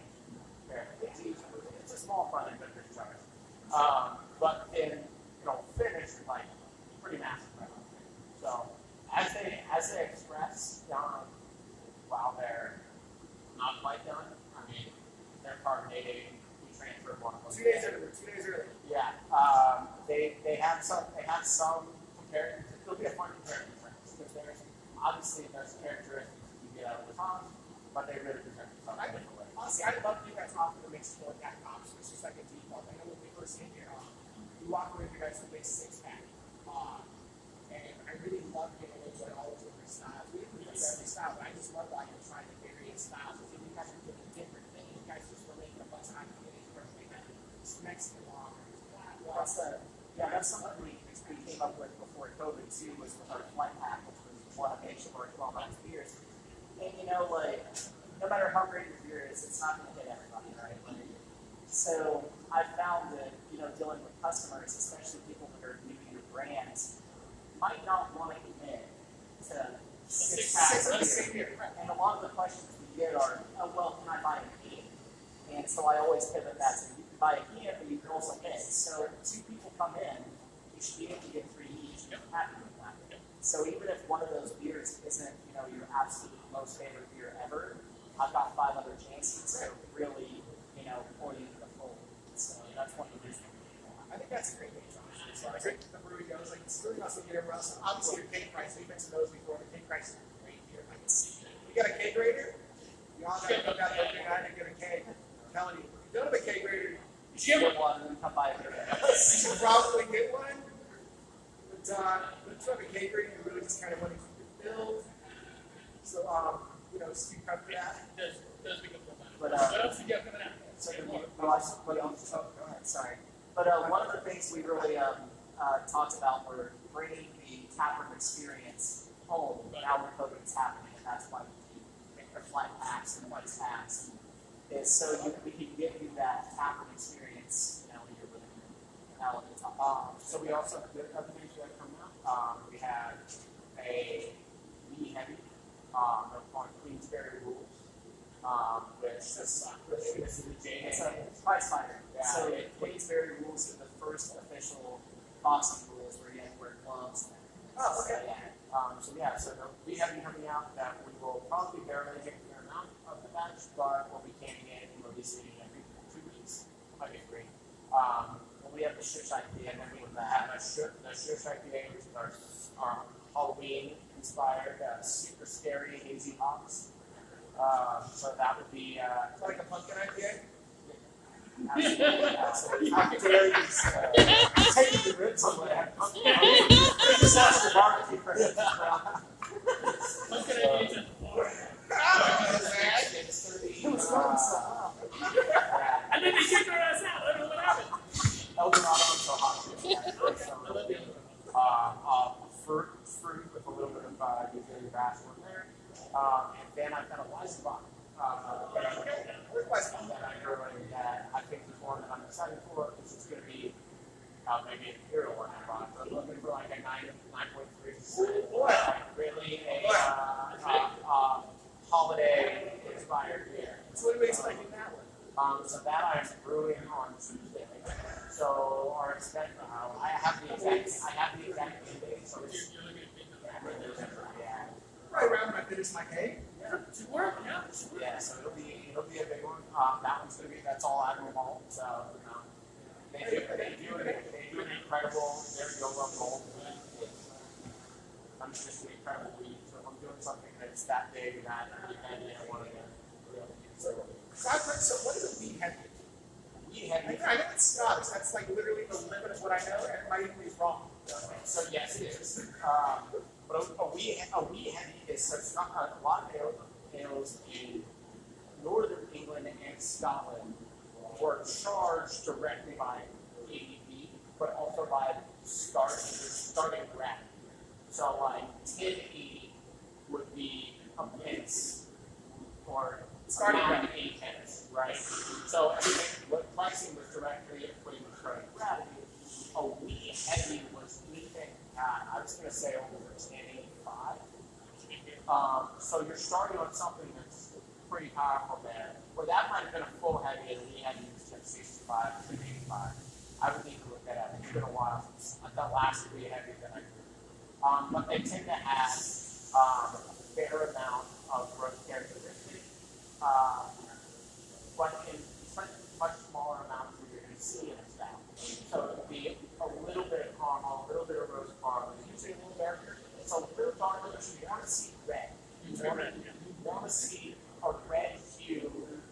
It's a small front end bitter charge. But then it'll finish with like pretty massive. So as they express while they're not quite done, I mean they're carbonating, we transfer one. 2 days early. Yeah. They have some comparing. It'll be a fun comparing difference because there's characteristics you get out of the hops, but they really present themselves in different ways. Honestly, I'd love to do that offer the mix for that hops. It's just like a default. I know when we first came here, we walked away with you guys with a big 6-pack. And I really love getting into all those different styles. We didn't really do every style, but I just love like trying the various styles. If you guys are doing different things, you guys just were making a bunch of ideas for Mexican lager. That's something we came up with before COVID too, was with our flight pack, which was one of each of our 12-ounce beers. And like, no matter how great your beer is, it's not going to hit everybody, right? So I found that, dealing with customers, especially people that are new to your brands, might not want to commit to 6 packs of beer. And a lot of the questions we get are, oh, well, can I buy a can? And so I always pivot that to, you can buy a can, but you can also mix. So if 2 people come in, you should be able to get 3 each. You're happy with that. So even if one of those beers isn't, your absolute most favorite beer ever, I've got 5 other chances to really, pour you the full. So that's one of the reasons. I think that's a great way, Josh. As far as the brewery goes, like it's really not so good everywhere else. Obviously, your cake price, we mentioned those before. The cake price is great here. I can see that. You got a cake grater? You all got to go down to Oakland United and get a cake. I'm telling you, if you don't have a cake grater, You should get one and come by here. you should probably get one. But if you have a cake grater, you really just kind of want to keep it filled. So, just keep up with that. Does become more money. But, what else did you have coming out? So go ahead, sorry. But one of the things we really talked about were bringing the taproom experience home. Now when COVID is happening, and that's why we keep the flat packs and white packs. Is so we can give you that taproom experience, in your living room. Now at the top. So we also have other things that come out. We have a mini heavy on Queensberry Rules, which is the J. It's a prize fighter. Yeah, So Queensberry Rules are the first official boxing rules where you have to wear gloves. Oh, okay. So we have been coming out that we will probably barely take a fair amount of the batch, but we'll be canning it and releasing it every 2 weeks. Might be free. We have the Shush IPA, And then we have the Shush IPA, which is our Halloween inspired, super scary hazy hops. So that would be Like a pumpkin IPA? absolutely. How dare you take the ribs on that? Just ask the barbecue for it. And then they kicked our ass out. I don't know what happened. Eldorado is so hot. Fruit with a little bit of usually grass in there. And then I've got a Weizenbach that I'm growing that I think is one that I'm excited for because it's going to be maybe an imperial one I bought. So I'm looking for like a 9.3%. Really a holiday inspired beer. So what are we expecting that one? So that I'm brewing on Tuesday. So our I have the exact date. So it's You're looking at me. yeah. Right around when I finish my cake. To work, yeah. Yeah, so it'll be a big one. That one's gonna be all Admiral Malt. So they do an incredible. Their YOLO gold. I'm just an incredible weed. So if I'm doing something that's that big, that I want to So I've heard, so what is a wee heavy? We had I know it's Scottish. That's like literally the limit of what I know, and it might even be wrong. so yes, it is. But a wee heavy is so it's not a lot of ales in northern England and Scotland were charged directly by ABV, but also by starting gravity. So like 1080 would be a pence or Starting around 8 pence, right? So everything, what pricing was directly equated with starting gravity. A wee heavy was anything at, I was going to say over 1085. So you're starting on something that's pretty powerful there. Or that might have been a full heavy and we had used 1065, 1085. I would need to look that up. It's been a while since the last wee heavy that I did. But they tend to have a fair amount of growth characteristics. But in much smaller amounts than you're going to see in a stout. So it would be a little bit of caramel, a little bit of rose caramel, usually a little darker. It's a little darker, but you want to see red. You want to see a red hue,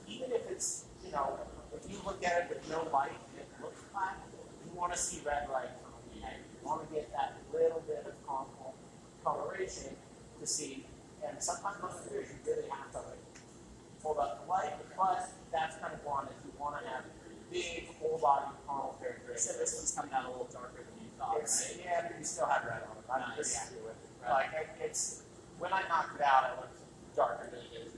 even if it's, you know, if you look at it with no light and it looks black, you want to see red light from the beginning. You want to get that little bit of caramel coloration to see, and sometimes most beers you really have to like hold up the light, but that's kind of one if you want to have big whole body caramel characteristics. So this one's coming out a little darker than you thought, right? Yeah, but you still have red on it. I'm Nice. pretty happy with it. Right. Like it's when I knocked it out, it looked darker than it is.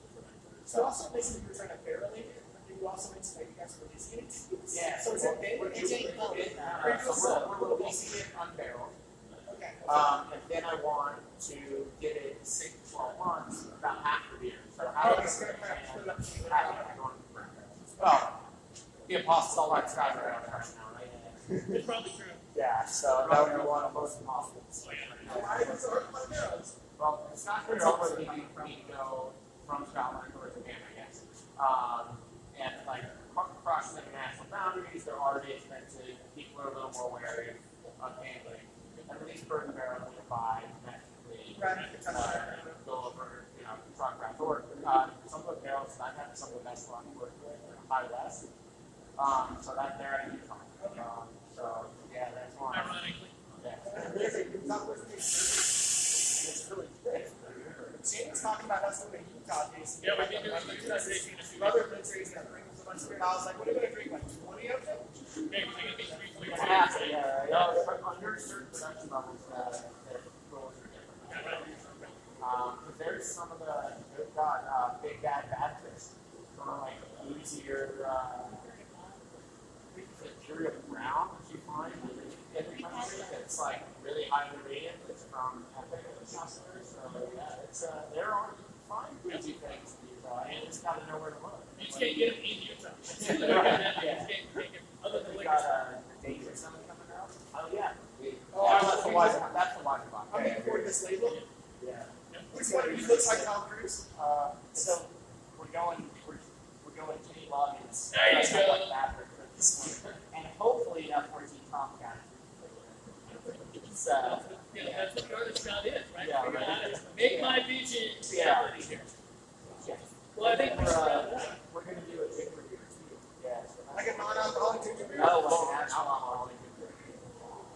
So also basically you're trying to barrelate it, but you also mentioned that you guys are releasing it. Yeah. So is it big? It's doing both. So we're releasing it unbarreled. Okay. And then I want to get it 6 to 12 months, about half the beer. So how Okay, is so it you're gonna put it up to you. well, the apostles like Scott around right now, right? It's probably true. Yeah, so that would be one of the most apostles. Why is it hard my nose? Well, Scott could help me go from Scotland or Japan, I guess. And like crossing international boundaries, they're already expensive. People are a little more wary of handling. At least bourbon barrels you buy domestically. Go over, you know, truck routes. Or some of the barrels that I've had some of the best luck working with are high west. So that they're at Utah. So yeah, that's one. Ironically. Yeah. It's really good. Shane's talking about us going to Utah tasting. Yeah, we've been doing Utah tasting a few Brother been tasting and bringing us a bunch of beer. I was like, what are you going to drink? Like 20 of them? Maybe we can be 3 It's half, yeah. No, it's under certain production levels that rules are different. But there's some of the, they've got Big Bad Baptist, sort of like easier, I think it's Imperial Brown that you find in the country that's like really highly rated. It's from Epic customers. So yeah, it's there are you can find bougie things in Utah, and you just gotta know where to look. You just can't get them in Utah. Other than We liquor. got dates or something coming out. Oh yeah. Oh, That's the wine box. I'm looking for this label. Yeah. Which one of you looks like Tom Cruise? So we're going Kenny Loggins. There you go. Like Maverick for this one. And hopefully enough 14 Tomcat. So Yeah, that's what Northern Scout is, right? Yeah, Figure right. out how to make my vision Yeah. reality here. yeah. Well, I think We're gonna do a ginger beer too. Yeah. Like a non-alcoholic ginger beer? Oh, like an alcohol.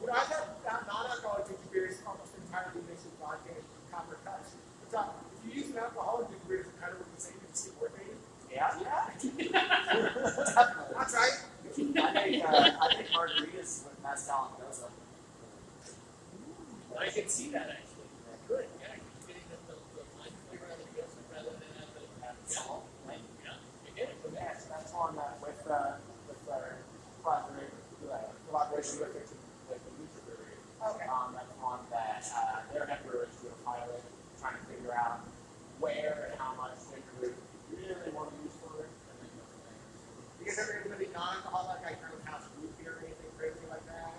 You know, I've had non-alcoholic ginger beers almost entirely mixed with vodka and copper cups. But if you use an alcoholic ginger beer, it's kind of what you say, you can see more baby. Yeah. That's right. I think margaritas with mezcal and goza. I can see that actually. Good. Yeah, you're getting the lime flavor out of the ghost rather than out of the Salt. Like, Yeah, you get it. Yes, that's one with our collaboration with the Lucha Brewery. Okay. That's one that their head brewer is doing a pilot, trying to figure out where and how much ginger beer you really want to use for it, and then different things. You guys ever get really non-alcoholic, like kind of house root beer or anything crazy like that?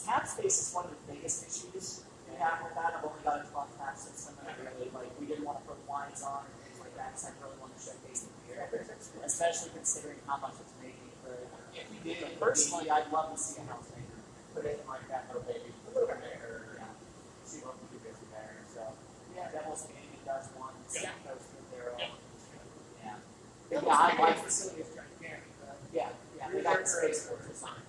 tap space is one of the biggest issues we have with that. I've only got a 12 tap system, and I really we didn't want to put wines on or things like that, because I really want to show tasting beer, especially considering how much it's making for. If you did, Personally, I'd love to see a house maker. put it in like that little baby, a little bit there, see what we can do there. So Yeah, Devil's Gaming does one. Yeah. Goes through their own. Yeah. Yeah, Yeah, I like the facility is gigantic. yeah, they got the space for design.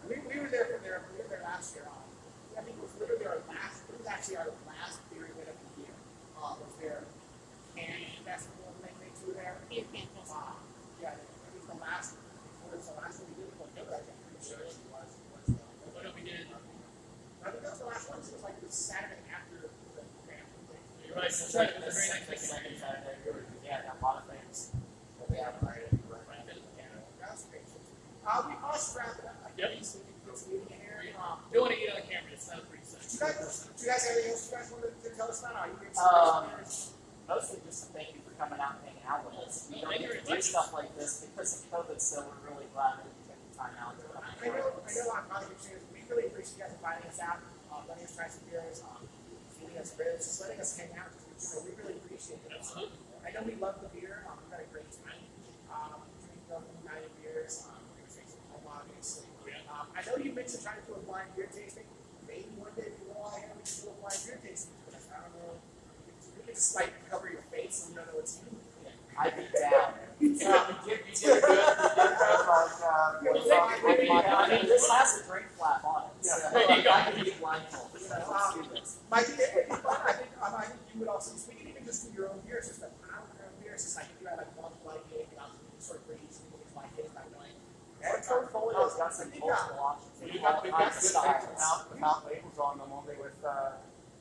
We were there for their we were there last year. I think it was literally our last. It was actually our last beer event of the year. Was their can festival thing they do there. Beer can festival. Yeah, I think the last. It was the last one we did. Like, I'm pretty sure it was. What have we did? I think that was the last one. So it was like the Saturday after the grand thing. You're right. That's right. It was a very nice thing. Second Saturday, yeah, a lot of things. Yeah, right. That's great. We must wrap it up. Yep. So we can get some meeting in here. Don't want to eat on the camera. It sounds pretty sad. Do you guys have anything else you guys wanted to tell us about? You get some Mostly just to thank you for coming out and hanging out with us. We don't Thank you get to very do much. stuff like this because of COVID, so we're really glad that you took the time out to come I and know join us. I'm not saying we really appreciate you guys inviting us out, letting us try some beers, feeding us beers, just letting us hang out. We really appreciate it. Absolutely. I know we love the beer. We've had a great time. Drinking Oakland United beers. We're going to drink some home, obviously. I know you mentioned trying to do a blind beer tasting. Maybe one day we will we can do a blind beer tasting. I don't know. You can just like cover your face so you don't know it's you. I'd be down. You did good. I mean, this has a drink flap on it. So There you go. I can be blindfolded. So let's do this. Mike, it would be fun. I think you would also. We can even just do your own beers, just like pound your own beers. Just like if you had like one light game, and sort of bring some things like this, not knowing. Our portfolio's got some multiple options. We've got good things styles. without labels on them, only with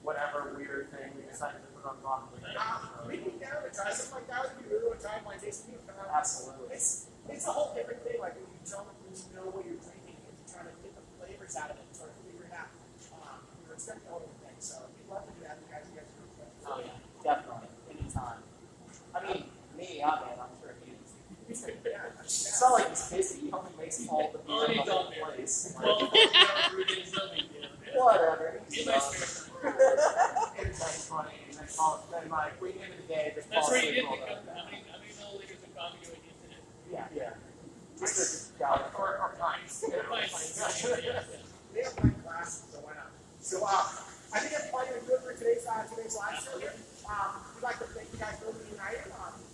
whatever weird thing we decided to put on the bottom of the We'd be down to try something like that. If you really want to try blind tasting, Absolutely. It's a whole different thing. Like when you don't know what you're drinking, you're trying to get the flavors out of it, sort of figure it out. It's definitely a whole different thing. So we'd love to do that. You guys are great. Oh yeah, definitely. Anytime. I mean, I'm sure he is. It's not like he's busy. He only makes all the Oh, beer he's in all the there. place. Well, it's no big deal. Whatever. In my spare time. It's like funny, and then like we end of the day just That's fall where you asleep did all pick day. up. How many milliliters of coffee do I get today? Yeah. Just or pints. Or pints. Yeah. They have my classes, so why not? So I think that's probably going to do it for today's live show here. We'd like to thank you guys for Oakland United.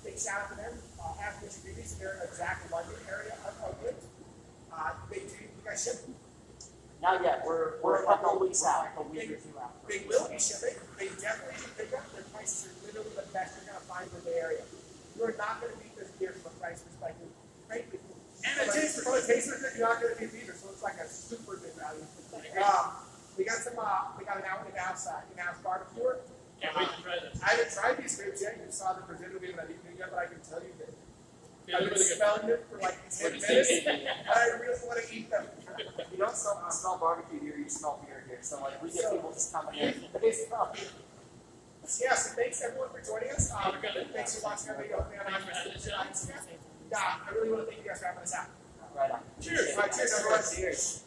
Big shout out to them. As Mr. Goodies, they're in the exact London area of Oakland. They do. You guys ship? Not yet. We're a couple of weeks out, a week or two out. They will be shipping. They definitely do pick up. Their prices are literally the best you're going to find in the area. You are not going to beat this beer from a price perspective. Frankly. And the taste perspective, you're not going to beat either. So it's like a super good value. We got an hour and a half in-house barbecue. Can't wait to try this. I haven't tried these ribs yet. You saw them presented to me when I didn't yet, but I can tell you that Yeah, I've been really good. smelling it for like 10 What do you minutes, think? and I really want to eat them. You don't smell barbecue here, you smell beer here. So like we get So- people just coming in. They smell beer. Yeah, so thanks everyone for joining us. good. Thanks for watching our video. Thanks for having us out. Yeah, I really want to thank you guys for having us out. Right on. Cheers. All right, cheers, everyone. Cheers.